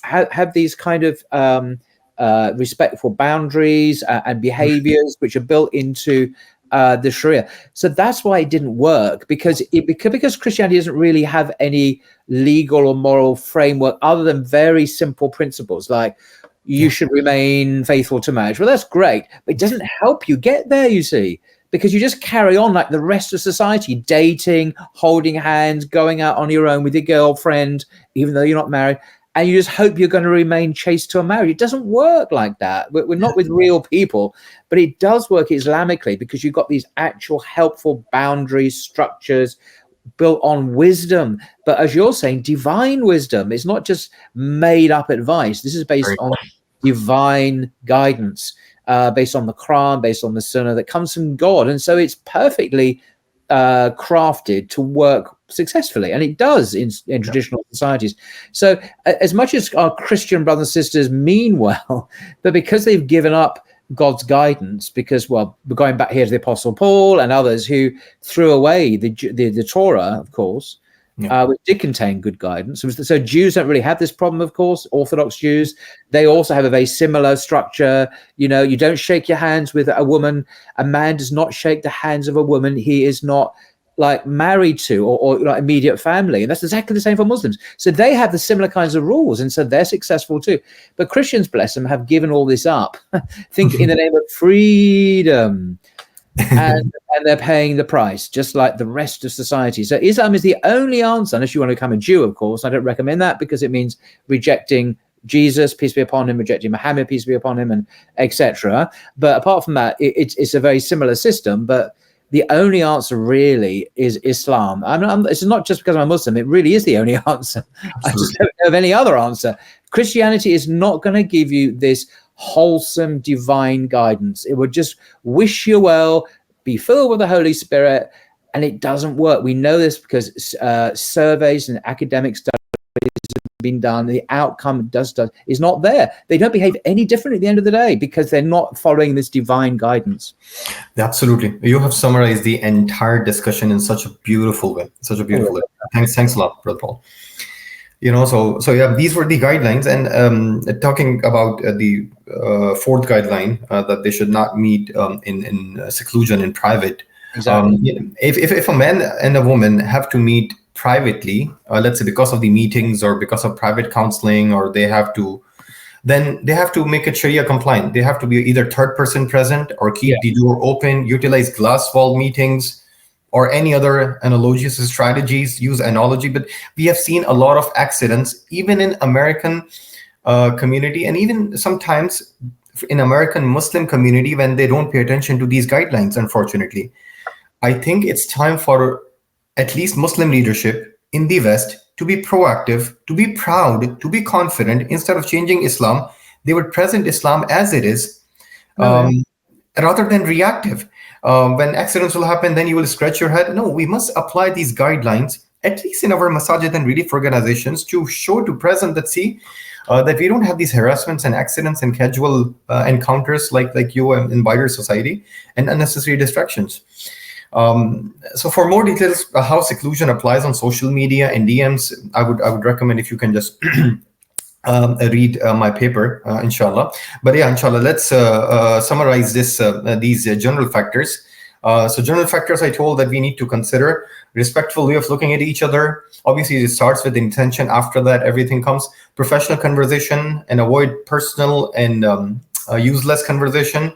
A: have these kind of respectful boundaries and behaviors which are built into the Sharia. So that's why it didn't work, because Christianity doesn't really have any legal or moral framework other than very simple principles like you should remain faithful to marriage. Well, that's great, but it doesn't help you get there, you see, because you just carry on like the rest of society, dating, holding hands, going out on your own with your girlfriend, even though you're not married. And you just hope you're going to remain chaste to a marriage. It doesn't work like that. We're not with real people, but it does work Islamically because you've got these actual helpful boundaries, structures built on wisdom. But as you're saying, divine wisdom. It's not just made up advice. This is based on divine guidance, based on the Quran, based on the Sunnah that comes from God. And so it's perfectly crafted to work successfully, and it does in traditional societies. So as much as our Christian brothers and sisters mean well, but because they've given up God's guidance, because, well, we're going back here to the Apostle Paul and others who threw away the Torah, of course, which did contain good guidance. So Jews don't really have this problem, of course. Orthodox Jews, they also have a very similar structure. You don't shake your hands with a woman. A man does not shake the hands of a woman he is not like married to or like immediate family. And that's exactly the same for Muslims. So they have the similar kinds of rules, and so they're successful too. But Christians, bless them, have given all this up, think in the name of freedom. and they're paying the price, just like the rest of society. So Islam is the only answer, unless you want to become a Jew, of course. I don't recommend that because it means rejecting Jesus, peace be upon him, rejecting Muhammad, peace be upon him, and etc. But apart from that, it's a very similar system. But the only answer really is Islam. It's not just because I'm a Muslim. It really is the only answer. Absolutely. I just don't know of any other answer. Christianity is not going to give you this wholesome divine guidance. It would just wish you well, be filled with the Holy Spirit, and it doesn't work. We know this because surveys and academic studies have been done. The outcome is not there. They don't behave any different at the end of the day because they're not following this divine guidance.
B: Absolutely. You have summarized the entire discussion in such a beautiful way. Thanks a lot, Brother Paul. So yeah, these were the guidelines, and talking about the fourth guideline, that they should not meet in seclusion in private.
A: Exactly.
B: If a man and a woman have to meet privately, let's say because of the meetings or because of private counseling, or they have to make it Sharia compliant. They have to be either third person present or keep the door open, utilize glass wall meetings, or any other analogous strategies, use analogy. But we have seen a lot of accidents, even in American community, and even sometimes in American Muslim community, when they don't pay attention to these guidelines, unfortunately. I think it's time for at least Muslim leadership in the West to be proactive, to be proud, to be confident. Instead of changing Islam, they would present Islam as it is, rather than reactive. When accidents will happen, then you will scratch your head. No, we must apply these guidelines, at least in our masajid and relief organizations, to show to present that that we don't have these harassments and accidents and casual encounters like you in wider society, and unnecessary distractions. So for more details how seclusion applies on social media and DMs, I would recommend if you can just read my paper, inshallah. But yeah, inshallah, let's summarize these general factors. So general factors, I told that we need to consider respectful way of looking at each other. Obviously, it starts with intention. After that, everything comes. Professional conversation, and avoid personal and useless conversation.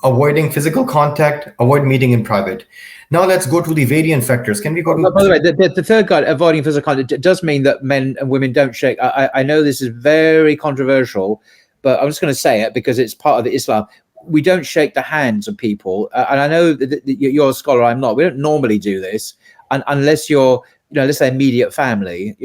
B: avoiding physical contact, avoid meeting in private. Now let's go to the variant factors. Can we go to?
A: By the way, the third guide, avoiding physical contact, does mean that men and women don't shake. I know this is very controversial, but I'm just going to say it because it's part of the Islam. We don't shake the hands of people, and I know that you're a scholar. I'm not. We don't normally do this, unless you're, let's say immediate family,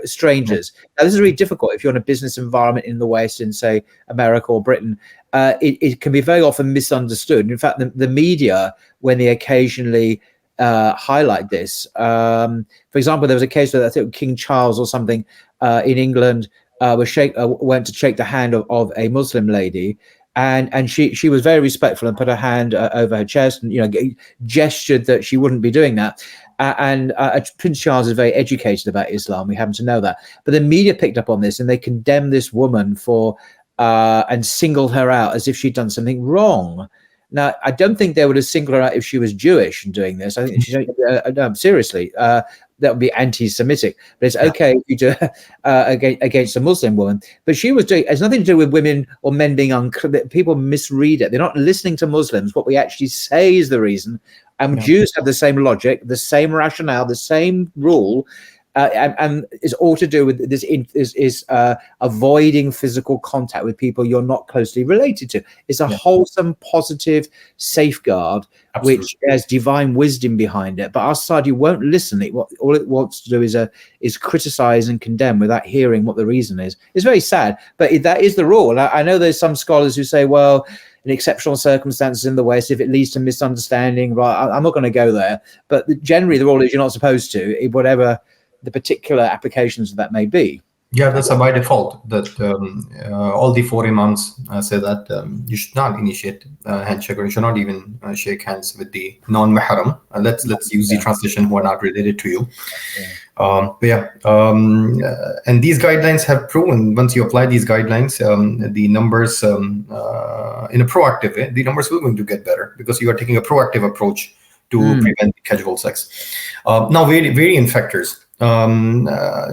A: strangers. Now, this is really difficult if you're in a business environment in the West, in say America or Britain. It can be very often misunderstood. In fact, the media, when they occasionally highlight this, for example, there was a case where I think King Charles or something in England went to shake the hand of a Muslim lady. And she was very respectful and put her hand over her chest and gestured that she wouldn't be doing that. And Prince Charles is very educated about Islam. We happen to know that. But the media picked up on this and they condemned this woman for and singled her out as if she'd done something wrong. Now, I don't think they would have singled her out if she was Jewish and doing this. I think she's no, seriously. That would be anti-Semitic, but it's okay if you do against a Muslim woman. But she was doing, it has nothing to do with women or men being people misread it. They're not listening to Muslims. What we actually say is the reason. And Jews have the same logic, the same rationale, the same rule. And it's all to do with this is avoiding physical contact with people you're not closely related to. It's a wholesome, positive safeguard, which has divine wisdom behind it. But our society won't listen. All it wants to do is criticize and condemn without hearing what the reason is. It's very sad, but that is the rule. I know there's some scholars who say, well, in exceptional circumstances in the West, if it leads to misunderstanding, right, I'm not going to go there. But generally, the rule is you're not supposed to, whatever the particular applications of that may be.
B: Yeah, that's by default. That all the four imams say that you should not initiate handshake, or you should not even shake hands with the non-mahram. Let's use the translation who are not related to you. And these guidelines have proven, once you apply these guidelines, the numbers in a proactive way, the numbers will going to get better because you are taking a proactive approach to prevent casual sex. Now, variant factors.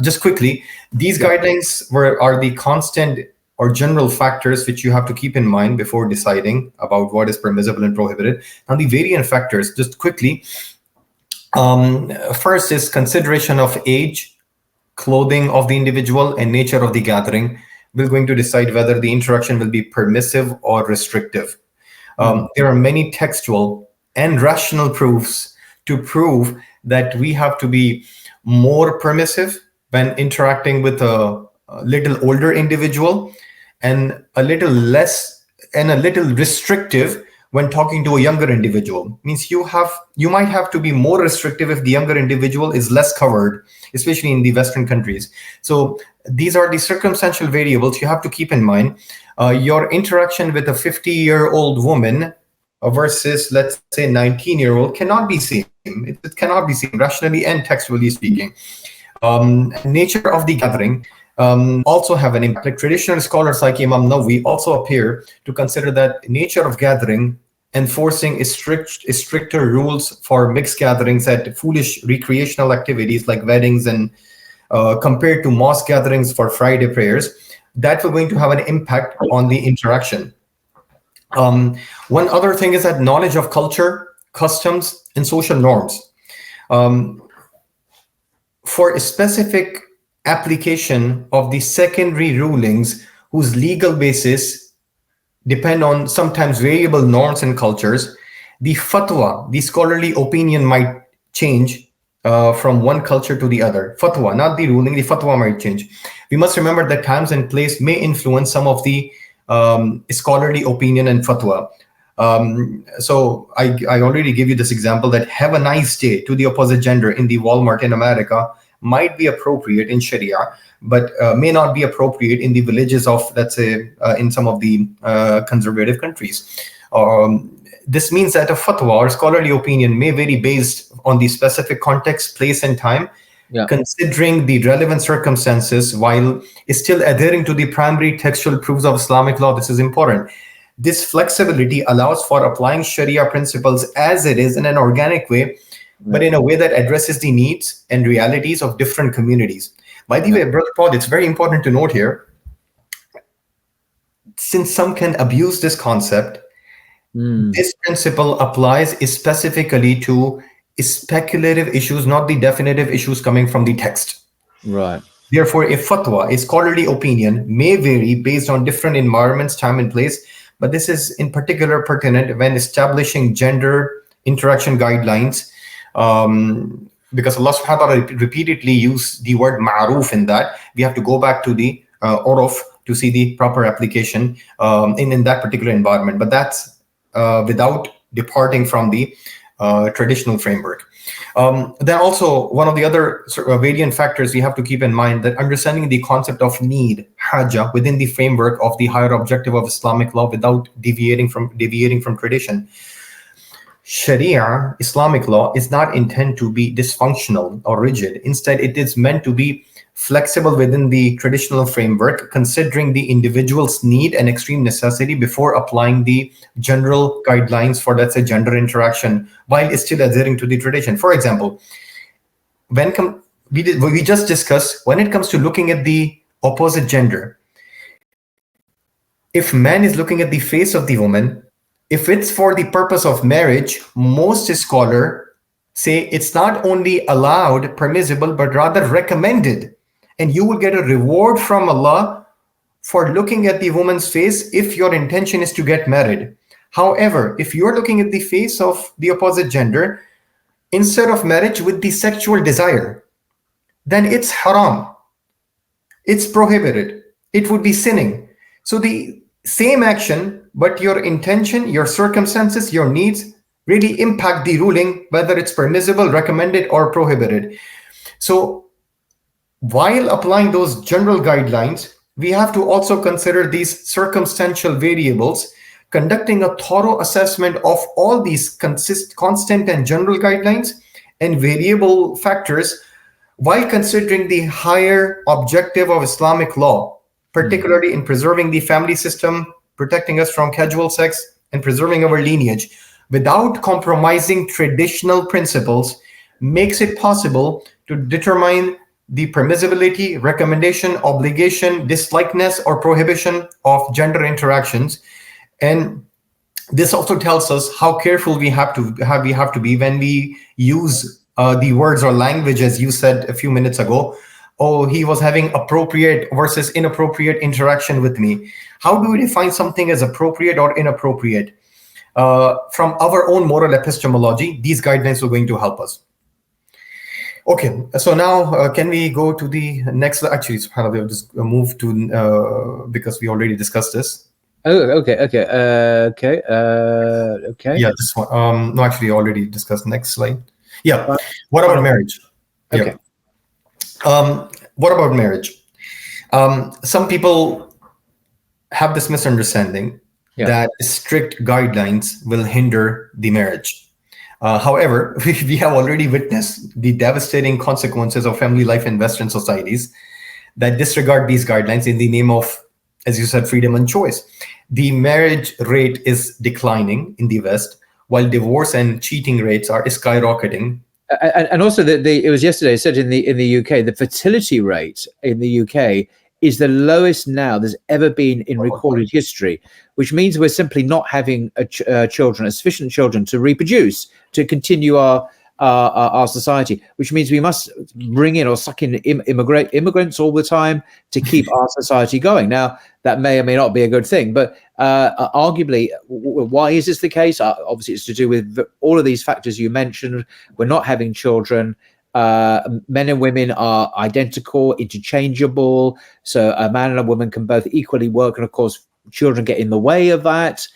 B: Just quickly, these guidelines are the constant or general factors which you have to keep in mind before deciding about what is permissible and prohibited. Now, the variant factors, just quickly, first is consideration of age, clothing of the individual, and nature of the gathering. We're going to decide whether the interaction will be permissive or restrictive. There are many textual and rational proofs to prove that we have to be more permissive when interacting with a little older individual, and a little less and a little restrictive when talking to a younger individual. Means you might have to be more restrictive if the younger individual is less covered, especially in the Western countries. So these are the circumstantial variables you have to keep in mind. Your interaction with a 50-year-old woman versus, let's say, 19-year-old cannot be same. It cannot be seen rationally and textually speaking. Nature of the gathering also have an impact. Like traditional scholars like Imam Nawawi also appear to consider that nature of gathering enforcing stricter rules for mixed gatherings at foolish recreational activities like weddings and compared to mosque gatherings for Friday prayers, that we're going to have an impact on the interaction. One other thing is that knowledge of culture, customs, and social norms. For a specific application of the secondary rulings whose legal basis depend on sometimes variable norms and cultures, the fatwa, the scholarly opinion, might change from one culture to the other. Fatwa, not the ruling, the fatwa might change. We must remember that times and place may influence some of the scholarly opinion and fatwa. So I already gave you this example that have a nice day to the opposite gender in the Walmart in America might be appropriate in Sharia, but may not be appropriate in the villages of, let's say, in some of the conservative countries. This means that a fatwa or scholarly opinion may vary based on the specific context, place, and time, considering the relevant circumstances while still adhering to the primary textual proofs of Islamic law. This is important. This flexibility allows for applying Sharia principles as it is in an organic way, but in a way that addresses the needs and realities of different communities. By the way, Brother Paul, it's very important to note here, since some can abuse this concept, This principle applies specifically to speculative issues, not the definitive issues coming from the text.
A: Right.
B: Therefore, a fatwa, a scholarly opinion, may vary based on different environments, time, and place, but this is in particular pertinent when establishing gender interaction guidelines, because Allah subhanahu wa ta'ala repeatedly used the word ma'ruf in that. We have to go back to the uruf to see the proper application in that particular environment, but that's without departing from the traditional framework. Then also, one of the other variant factors we have to keep in mind that understanding the concept of need, haja, within the framework of the higher objective of Islamic law without deviating from tradition. Sharia, Islamic law, is not intended to be dysfunctional or rigid. Instead, it is meant to be flexible within the traditional framework, considering the individual's need and extreme necessity before applying the general guidelines for, let's say, gender interaction, while still adhering to the tradition. For example, we just discussed, when it comes to looking at the opposite gender, if man is looking at the face of the woman, if it's for the purpose of marriage, most scholars say it's not only allowed, permissible, but rather recommended. And you will get a reward from Allah for looking at the woman's face if your intention is to get married. However, if you're looking at the face of the opposite gender, instead of marriage with the sexual desire, then it's haram. It's prohibited. It would be sinning. So the same action, but your intention, your circumstances, your needs really impact the ruling, whether it's permissible, recommended, or prohibited. So while applying those general guidelines, we have to also consider these circumstantial variables, conducting a thorough assessment of all these constant and general guidelines and variable factors while considering the higher objective of Islamic law, particularly in preserving the family system, protecting us from casual sex, and preserving our lineage, without compromising traditional principles, makes it possible to determine the permissibility, recommendation, obligation, dislikeness, or prohibition of gender interactions. And this also tells us how careful we have to be when we use the words or language, as you said a few minutes ago. Oh, he was having appropriate versus inappropriate interaction with me. How do we define something as appropriate or inappropriate? From our own moral epistemology, these guidelines are going to help us. Okay, so now can we go to the next? Actually, subhanAllah, we'll just move to because we already discussed this.
A: Oh, okay.
B: Yeah, this one. No, actually, already discussed. Next slide. Yeah. What about marriage?
A: Okay.
B: Yeah. What about marriage? Some people have this misunderstanding that strict guidelines will hinder the marriage. However, we have already witnessed the devastating consequences of family life in Western societies that disregard these guidelines in the name of, as you said, freedom and choice. The marriage rate is declining in the West, while divorce and cheating rates are skyrocketing.
A: And also, it was yesterday it said in the UK, the fertility rate in the UK is the lowest now there's ever been in recorded history, which means we're simply not having sufficient children to reproduce, to continue our society, which means we must bring in or suck in immigrants all the time to keep our society going. Now, that may or may not be a good thing, but arguably, why is this the case? Obviously, it's to do with all of these factors you mentioned. We're not having children. Men and women are identical, interchangeable. So a man and a woman can both equally work. And of course, children get in the way of that.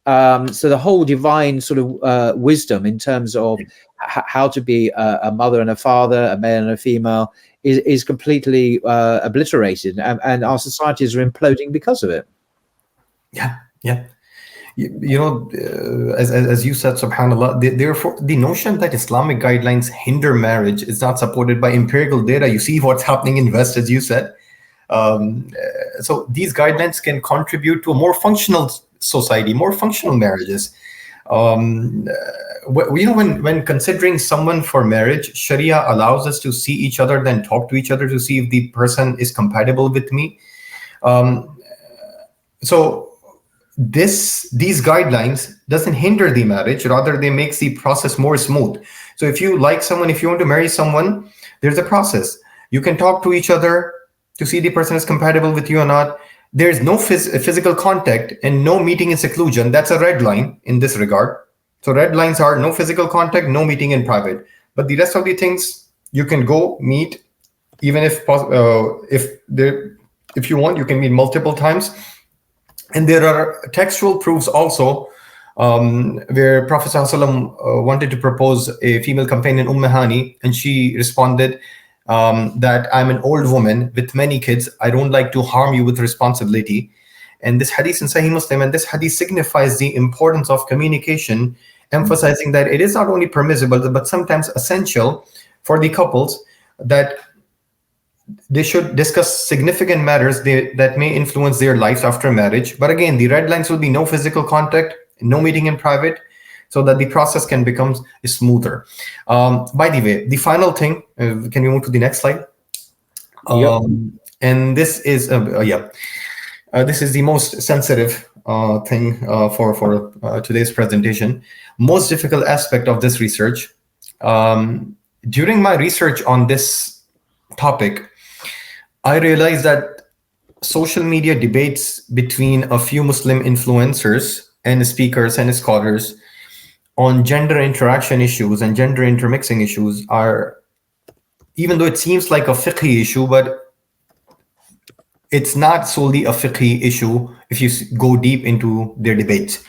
A: So the whole divine sort of wisdom in terms of how to be a mother and a father, a male and a female, is completely obliterated. And our societies are imploding because of it.
B: Yeah. You know, as you said, subhanAllah, therefore, the notion that Islamic guidelines hinder marriage is not supported by empirical data. You see what's happening in West, as you said. So these guidelines can contribute to a more functional society, more functional marriages. When considering someone for marriage, Sharia allows us to see each other, then talk to each other to see if the person is compatible with me. These guidelines doesn't hinder the marriage, rather they makes the process more smooth. So if you like someone, if you want to marry someone, there's a process. You can talk to each other to see the person is compatible with you or not. There's no physical contact and no meeting in seclusion. That's a red line in this regard. So red lines are no physical contact, no meeting in private. But the rest of the things, you can go meet, even if you want, you can meet multiple times. And there are textual proofs also, where Prophet ﷺ wanted to propose a female companion, Hani, and she responded that I'm an old woman with many kids. I don't like to harm you with responsibility. And this hadith in Sahih Muslim, and this hadith signifies the importance of communication, emphasizing that it is not only permissible, but sometimes essential for the couples that they should discuss significant matters that may influence their lives after marriage. But again, the red lines will be no physical contact, no meeting in private, so that the process can become smoother. By the way, the final thing, can we move to the next slide? And this is, this is the most sensitive thing for today's presentation. Most difficult aspect of this research. During my research on this topic, I realized that social media debates between a few Muslim influencers and speakers and scholars on gender interaction issues and gender intermixing issues are, even though it seems like a fiqhi issue, but it's not solely a fiqhi issue if you go deep into their debates.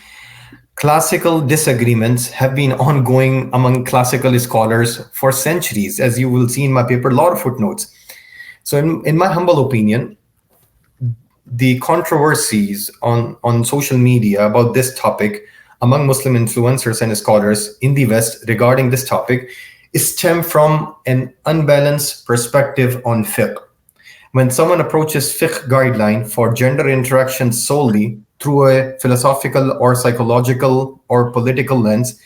B: Classical disagreements have been ongoing among classical scholars for centuries, as you will see in my paper, a lot of footnotes. So in my humble opinion, the controversies on social media about this topic among Muslim influencers and scholars in the West regarding this topic stem from an unbalanced perspective on fiqh. When someone approaches fiqh guideline for gender interaction solely through a philosophical or psychological or political lens,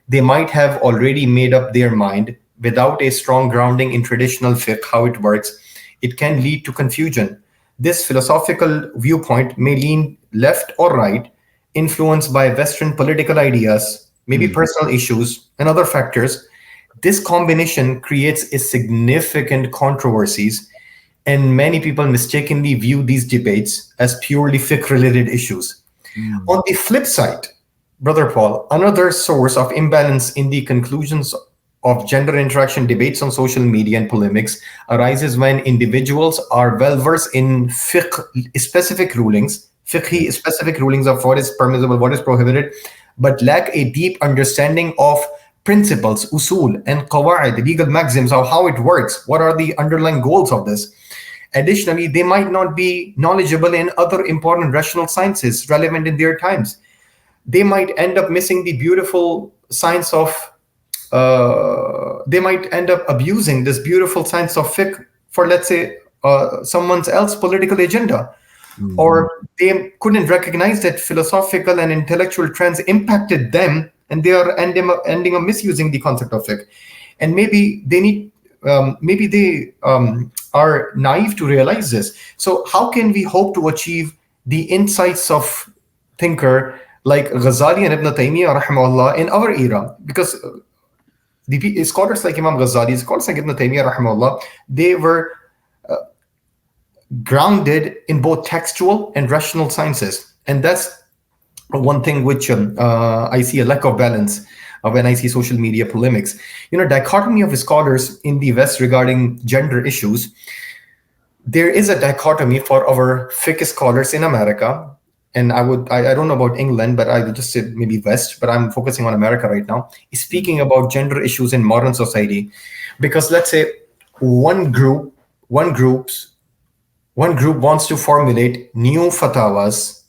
B: they might have already made up their mind without a strong grounding in traditional fiqh, how it works. It can lead to confusion. This philosophical viewpoint may lean left or right, influenced by Western political ideas, maybe personal issues, and other factors. This combination creates a significant controversies, and many people mistakenly view these debates as purely fiqh-related issues. On the flip side, Brother Paul, another source of imbalance in the conclusions of gender interaction debates on social media and polemics arises when individuals are well-versed in fiqh-specific rulings, fiqh-specific rulings of what is permissible, what is prohibited, but lack a deep understanding of principles, usul, and qawa'id, legal maxims of how it works, what are the underlying goals of this. Additionally, they might not be knowledgeable in other important rational sciences relevant in their times. They might end up missing the beautiful science of they might end up abusing this beautiful science of fiqh for, let's say, someone else's political agenda. Or they couldn't recognize that philosophical and intellectual trends impacted them, and they are ending up misusing the concept of fiqh. And maybe they are naive to realize this. So how can we hope to achieve the insights of thinker like Ghazali and Ibn Taymiyyah rahimahullah in our era? Because the scholars like Imam Ghazali, scholars like Ibn Taymiyyah rahimahullah, they were grounded in both textual and rational sciences. And that's one thing which I see a lack of balance when I see social media polemics. Dichotomy of scholars in the West regarding gender issues. There is a dichotomy for our fiqh scholars in America. And I don't know about England, but I would just say maybe West, but I'm focusing on America right now, speaking about gender issues in modern society. Because let's say one group wants to formulate new fatwas,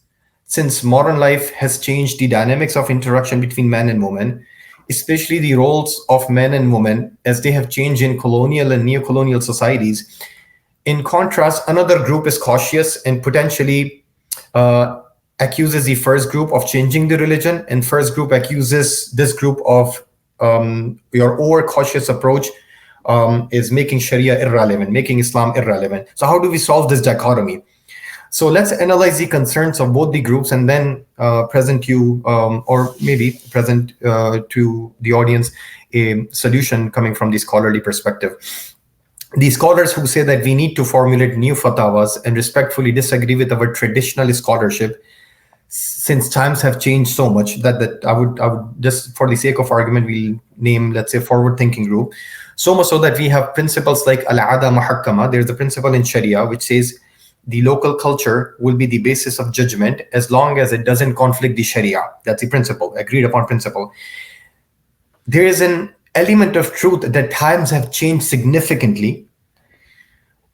B: since modern life has changed the dynamics of interaction between man and woman, especially the roles of men and women as they have changed in colonial and neo-colonial societies. In contrast, another group is cautious and potentially accuses the first group of changing the religion, and first group accuses this group of your over-cautious approach is making Sharia irrelevant, making Islam irrelevant. So how do we solve this dichotomy? So let's analyze the concerns of both the groups and then present you, or maybe present to the audience, a solution coming from the scholarly perspective. The scholars who say that we need to formulate new fatawas and respectfully disagree with our traditional scholarship, since times have changed so much that I would just, for the sake of argument, we'll name, let's say, forward thinking group. So much so that we have principles like al-ada muhakkama. There's a principle in Sharia which says the local culture will be the basis of judgment as long as it doesn't conflict the Sharia. That's the principle, agreed upon principle. There is an element of truth that times have changed significantly,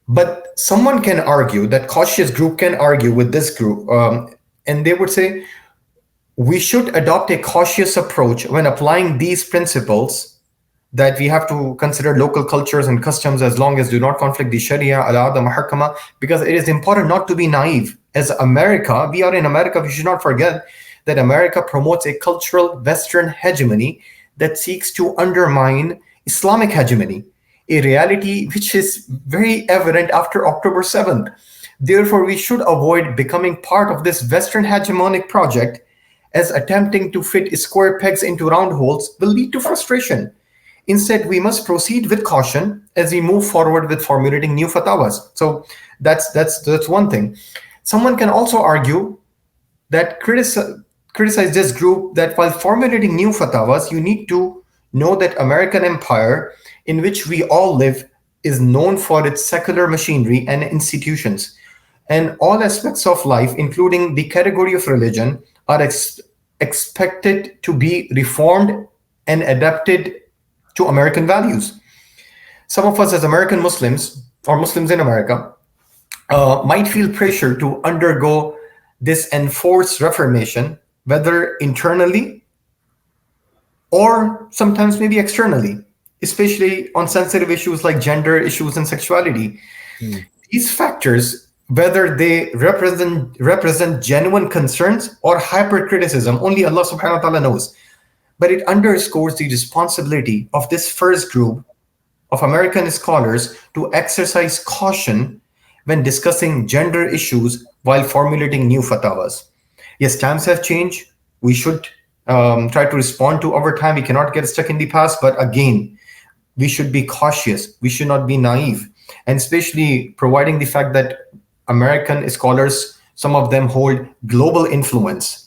B: but someone can argue, that cautious group can argue with this group, and they would say we should adopt a cautious approach when applying these principles, that we have to consider local cultures and customs as long as do not conflict the Sharia, al-ada muhakkama, because it is important not to be naive. As America, we are in America, we should not forget that America promotes a cultural Western hegemony that seeks to undermine Islamic hegemony, a reality which is very evident after October 7th. Therefore, we should avoid becoming part of this Western hegemonic project, as attempting to fit square pegs into round holes will lead to frustration. Instead, we must proceed with caution as we move forward with formulating new fatawas. So that's one thing. Someone can also argue that criticize this group, that while formulating new fatawas, you need to know that American empire, in which we all live, is known for its secular machinery and institutions. And all aspects of life, including the category of religion, are expected to be reformed and adapted to American values. Some of us as American Muslims, or Muslims in America, might feel pressure to undergo this enforced reformation, whether internally or sometimes maybe externally, especially on sensitive issues like gender issues and sexuality. These factors, whether they represent genuine concerns or hypercriticism, only Allah subhanahu wa ta'ala knows. But it underscores the responsibility of this first group of American scholars to exercise caution when discussing gender issues while formulating new fatawas. Yes, times have changed. We should try to respond to our time. We cannot get stuck in the past. But again, we should be cautious. We should not be naive. And especially providing the fact that American scholars, some of them hold global influence.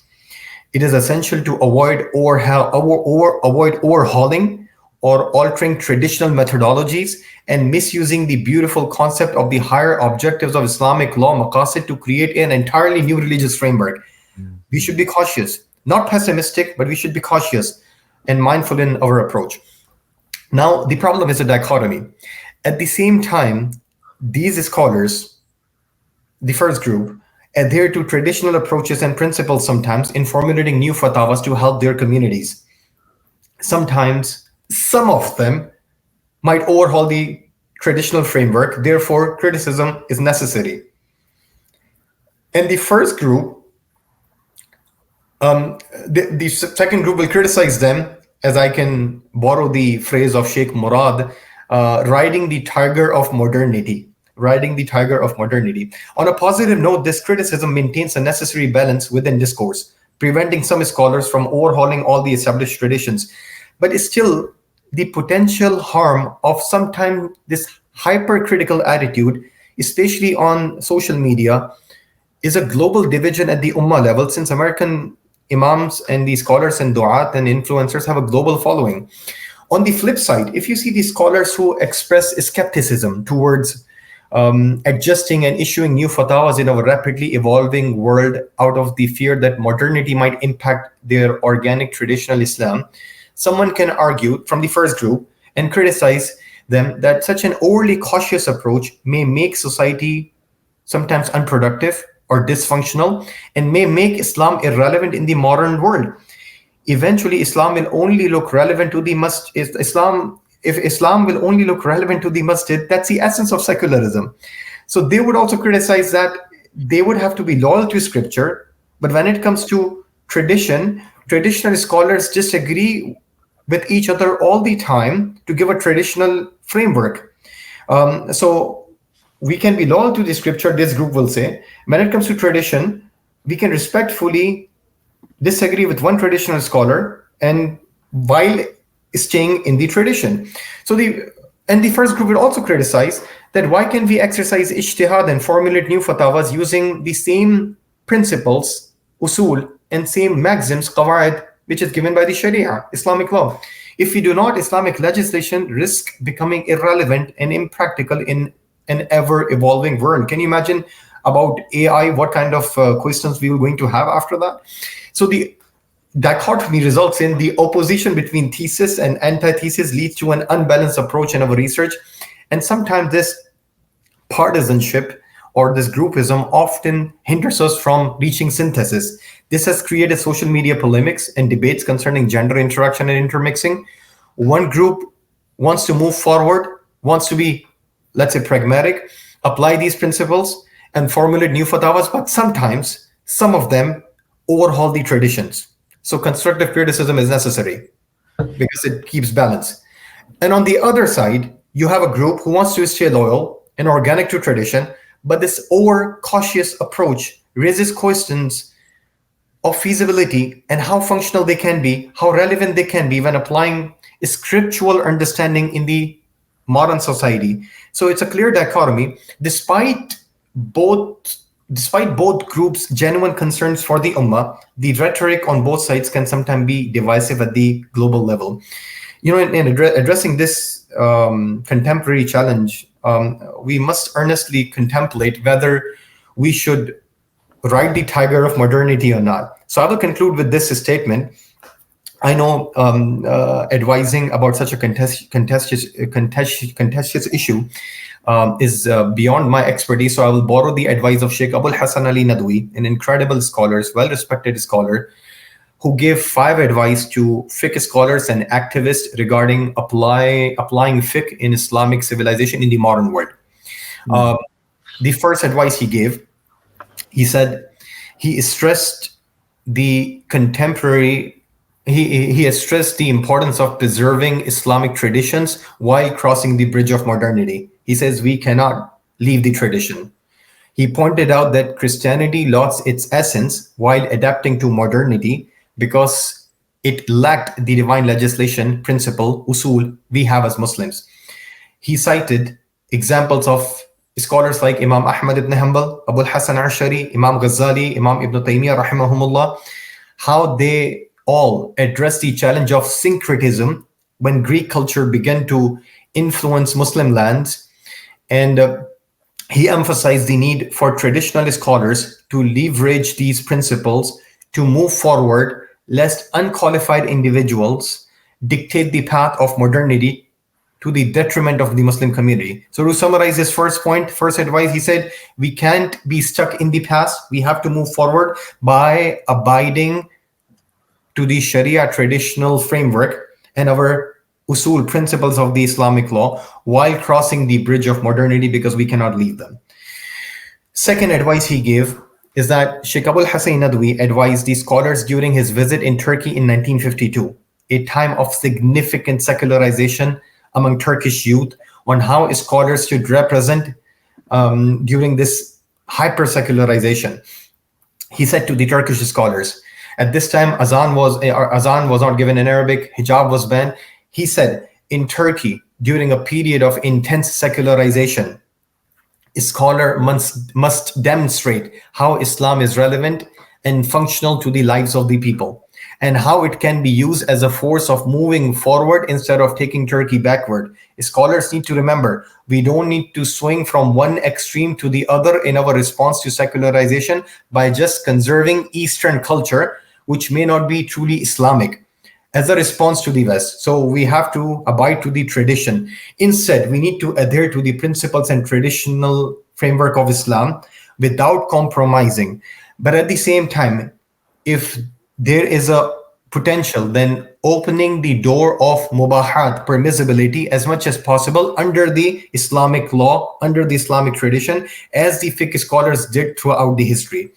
B: It is essential to avoid overhauling or altering traditional methodologies and misusing the beautiful concept of the higher objectives of Islamic law, maqasid, to create an entirely new religious framework. We should be cautious, not pessimistic, but we should be cautious and mindful in our approach. Now, the problem is a dichotomy. At the same time, these scholars, the first group, adhere to traditional approaches and principles sometimes in formulating new fatawas to help their communities. Sometimes, some of them might overhaul the traditional framework, therefore criticism is necessary. And the first group, the second group will criticize them, as I can borrow the phrase of Sheikh Murad, riding the tiger of modernity. Riding the tiger of modernity. On a positive note, this criticism maintains a necessary balance within discourse, preventing some scholars from overhauling all the established traditions. But still, the potential harm of sometimes this hypercritical attitude, especially on social media, is a global division at the ummah level, since American imams and the scholars and du'at and influencers have a global following. On the flip side, if you see the scholars who express skepticism towards adjusting and issuing new fatawas in our rapidly evolving world out of the fear that modernity might impact their organic traditional Islam, someone can argue from the first group and criticize them that such an overly cautious approach may make society sometimes unproductive or dysfunctional and may make Islam irrelevant in the modern world. Eventually, Islam will only look relevant to the if Islam will only look relevant to the masjid, that's the essence of secularism. So they would also criticize that they would have to be loyal to scripture, but when it comes to tradition, traditional scholars disagree with each other all the time to give a traditional framework. So we can be loyal to the scripture, this group will say. When it comes to tradition, we can respectfully disagree with one traditional scholar and while staying in the tradition. So the first group will also criticize that why can we exercise ijtihad and formulate new fatawas using the same principles, usul, and same maxims, qawaid, which is given by the Sharia, Islamic law. If we do not, Islamic legislation risk becoming irrelevant and impractical in an ever-evolving world. Can you imagine about AI, what kind of questions we are going to have after that? So the dichotomy results in the opposition between thesis and antithesis leads to an unbalanced approach in our research. And sometimes this partisanship or this groupism often hinders us from reaching synthesis. This has created social media polemics and debates concerning gender interaction and intermixing. One group wants to move forward, wants to be, let's say, pragmatic, apply these principles and formulate new fatwas, but sometimes some of them overhaul the traditions. So constructive criticism is necessary because it keeps balance. And on the other side, you have a group who wants to stay loyal and organic to tradition, but this over-cautious approach raises questions of feasibility and how functional they can be, how relevant they can be when applying scriptural understanding in the modern society. So it's a clear dichotomy. Despite both groups' genuine concerns for the ummah, the rhetoric on both sides can sometimes be divisive at the global level. You know, in addressing this contemporary challenge, we must earnestly contemplate whether we should ride the tiger of modernity or not. So I will conclude with this statement. I know advising about such a contentious issue is beyond my expertise, so I will borrow the advice of Sheikh Abul Hasan Ali Nadwi, an incredible scholar, well-respected scholar, who gave 5 advice to fiqh scholars and activists regarding applying fiqh in Islamic civilization in the modern world. The first advice he gave, he said, he stressed the contemporary. He has stressed the importance of preserving Islamic traditions while crossing the bridge of modernity. He says we cannot leave the tradition. He pointed out that Christianity lost its essence while adapting to modernity because it lacked the divine legislation principle, usul, we have as Muslims. He cited examples of scholars like Imam Ahmad ibn Hanbal, Abu al-Hasan Ashari, Imam Ghazali, Imam Ibn Taymiyyah, rahimahumullah, how they all address the challenge of syncretism when Greek culture began to influence Muslim lands. And he emphasized the need for traditional scholars to leverage these principles to move forward, lest unqualified individuals dictate the path of modernity to the detriment of the Muslim community. So to summarize his first point, first advice, he said, we can't be stuck in the past. We have to move forward by abiding to the Sharia traditional framework and our usul principles of the Islamic law while crossing the bridge of modernity because we cannot leave them. Second advice he gave is that Sheikh Abul Hasan Nadwi advised the scholars during his visit in Turkey in 1952, a time of significant secularization among Turkish youth, on how scholars should represent during this hyper-secularization. He said to the Turkish scholars, at this time, azan was not given in Arabic, hijab was banned. He said, in Turkey, during a period of intense secularization, a scholar must demonstrate how Islam is relevant and functional to the lives of the people, and how it can be used as a force of moving forward instead of taking Turkey backward. Scholars need to remember, we don't need to swing from one extreme to the other in our response to secularization by just conserving Eastern culture, which may not be truly Islamic, as a response to the West. So we have to abide to the tradition. Instead, we need to adhere to the principles and traditional framework of Islam without compromising. But at the same time, if there is a potential, then opening the door of mubahat, permissibility, as much as possible under the Islamic law, under the Islamic tradition, as the fiqh scholars did throughout the history.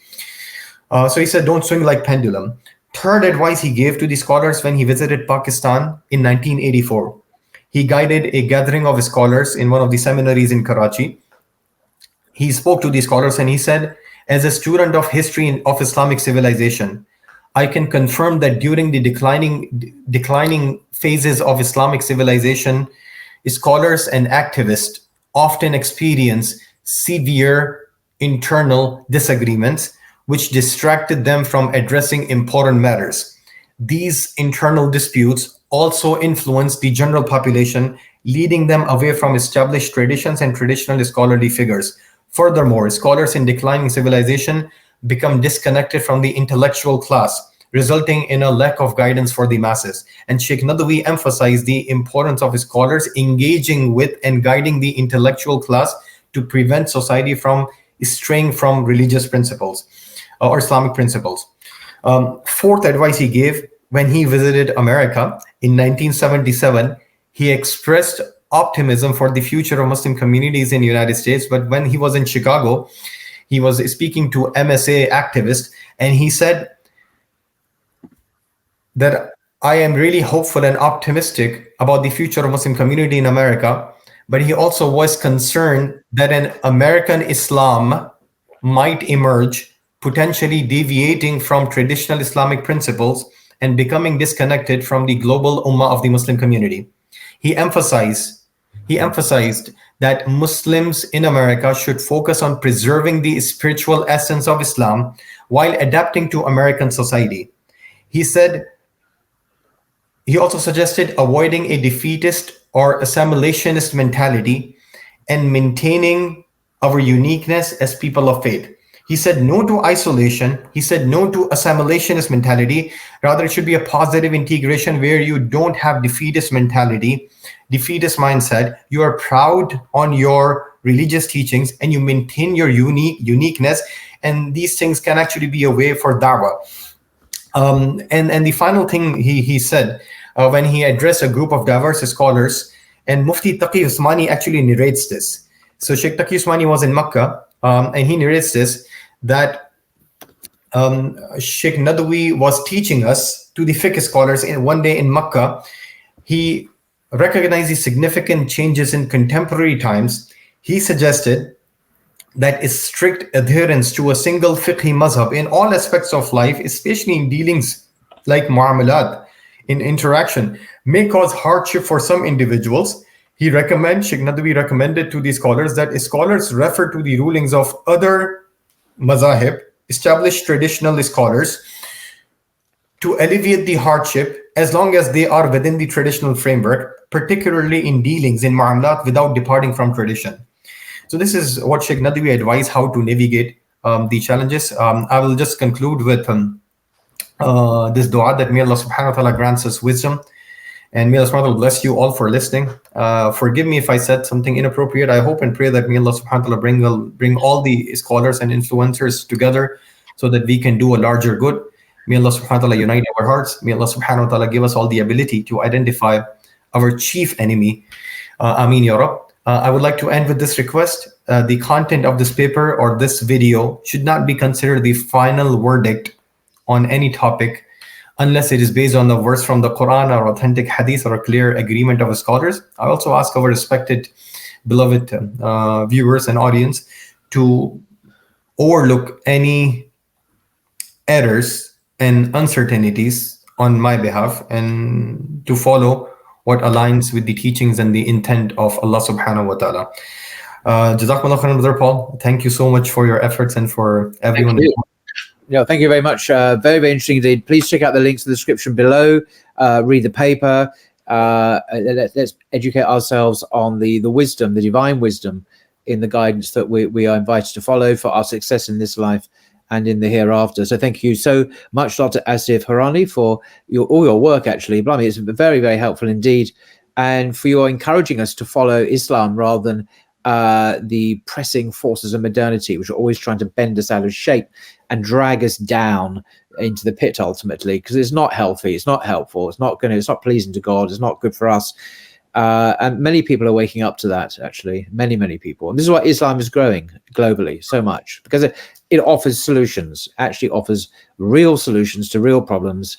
B: So he said, don't swing like pendulum. Third advice he gave to the scholars when he visited Pakistan in 1984. He guided a gathering of scholars in one of the seminaries in Karachi. he spoke to these scholars and he said, as a student of history of Islamic civilization, I can confirm that during the declining phases of Islamic civilization, scholars and activists often experience severe internal disagreements, which distracted them from addressing important matters. These internal disputes also influence the general population, leading them away from established traditions and traditional scholarly figures. Furthermore, scholars in declining civilization become disconnected from the intellectual class, resulting in a lack of guidance for the masses. And Sheikh Nadwi emphasized the importance of scholars engaging with and guiding the intellectual class to prevent society from straying from religious principles or Islamic principles. Fourth advice he gave when he visited America in 1977, he expressed optimism for the future of Muslim communities in the United States. But when he was in Chicago, he was speaking to MSA activists, and he said that I am really hopeful and optimistic about the future of Muslim community in America. But he also was concerned that an American Islam might emerge, potentially deviating from traditional Islamic principles and becoming disconnected from the global ummah of the Muslim community. He emphasized that Muslims in America should focus on preserving the spiritual essence of Islam while adapting to American society. He also suggested avoiding a defeatist or assimilationist mentality and maintaining our uniqueness as people of faith. He said no to isolation. He said no to assimilationist mentality. Rather, it should be a positive integration where you don't have defeatist mentality, defeatist mindset. You are proud on your religious teachings and you maintain your uniqueness. And these things can actually be a way for da'wah. And the final thing he said when he addressed a group of diverse scholars, and Mufti Taqi Usmani actually narrates this. So Sheikh Taqi Usmani was in Makkah, and he narrates this, that Sheikh Nadwi was teaching us to the fiqh scholars one day in Makkah. He recognized the significant changes in contemporary times. He suggested that is strict adherence to a single fiqhi mazhab in all aspects of life, especially in dealings like mu'amalat, in interaction, may cause hardship for some individuals. Sheikh Nadwi recommended to these scholars that scholars refer to the rulings of other mazahib, established traditional scholars, to alleviate the hardship as long as they are within the traditional framework, particularly in dealings in mu'amalat without departing from tradition. So this is what Sheikh Nadwi advised how to navigate the challenges. I will just conclude with this dua that may Allah subhanahu wa ta'ala grants us wisdom, and may Allah subhanahu wa ta'ala bless you all for listening. Forgive me if I said something inappropriate. I hope and pray that may Allah subhanahu wa ta'ala bring all the scholars and influencers together so that we can do a larger good. May Allah subhanahu wa ta'ala unite our hearts. May Allah subhanahu wa ta'ala give us all the ability to identify our chief enemy. Ameen Ya Rab. I would like to end with this request. The content of this paper or this video should not be considered the final verdict on any topic unless it is based on the verse from the Quran or authentic hadith or a clear agreement of scholars. I also ask our respected, beloved viewers and audience to overlook any errors and uncertainties on my behalf and to follow what aligns with the teachings and the intent of Allah subhanahu wa ta'ala. Jazakumullah khairan, Brother Paul. Thank you so much for your efforts and for everyone.
A: Thank you very much. Very, very interesting indeed. Please check out the links in the description below. Read the paper. Let's educate ourselves on the wisdom, the divine wisdom in the guidance that we are invited to follow for our success in this life and in the hereafter. So thank you so much, Dr. Asif Hirani, for all your work, actually. Blimey, it's very, very helpful indeed. And for your encouraging us to follow Islam rather than the pressing forces of modernity, which are always trying to bend us out of shape and drag us down into the pit ultimately, because it's not healthy, it's not helpful, it's not pleasing to God, it's not good for us. And many people are waking up to that, actually, many people. And this is why Islam is growing globally so much, because it offers solutions, actually offers real solutions to real problems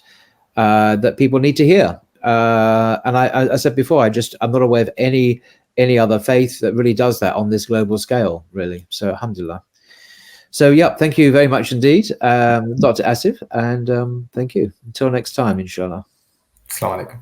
A: that people need to hear. And I said before, I'm not aware of any any other faith that really does that on this global scale, really. So alhamdulillah. So yeah, thank you very much indeed, Dr. Asif, and thank you. Until next time, inshallah.
B: Assalamu alaikum.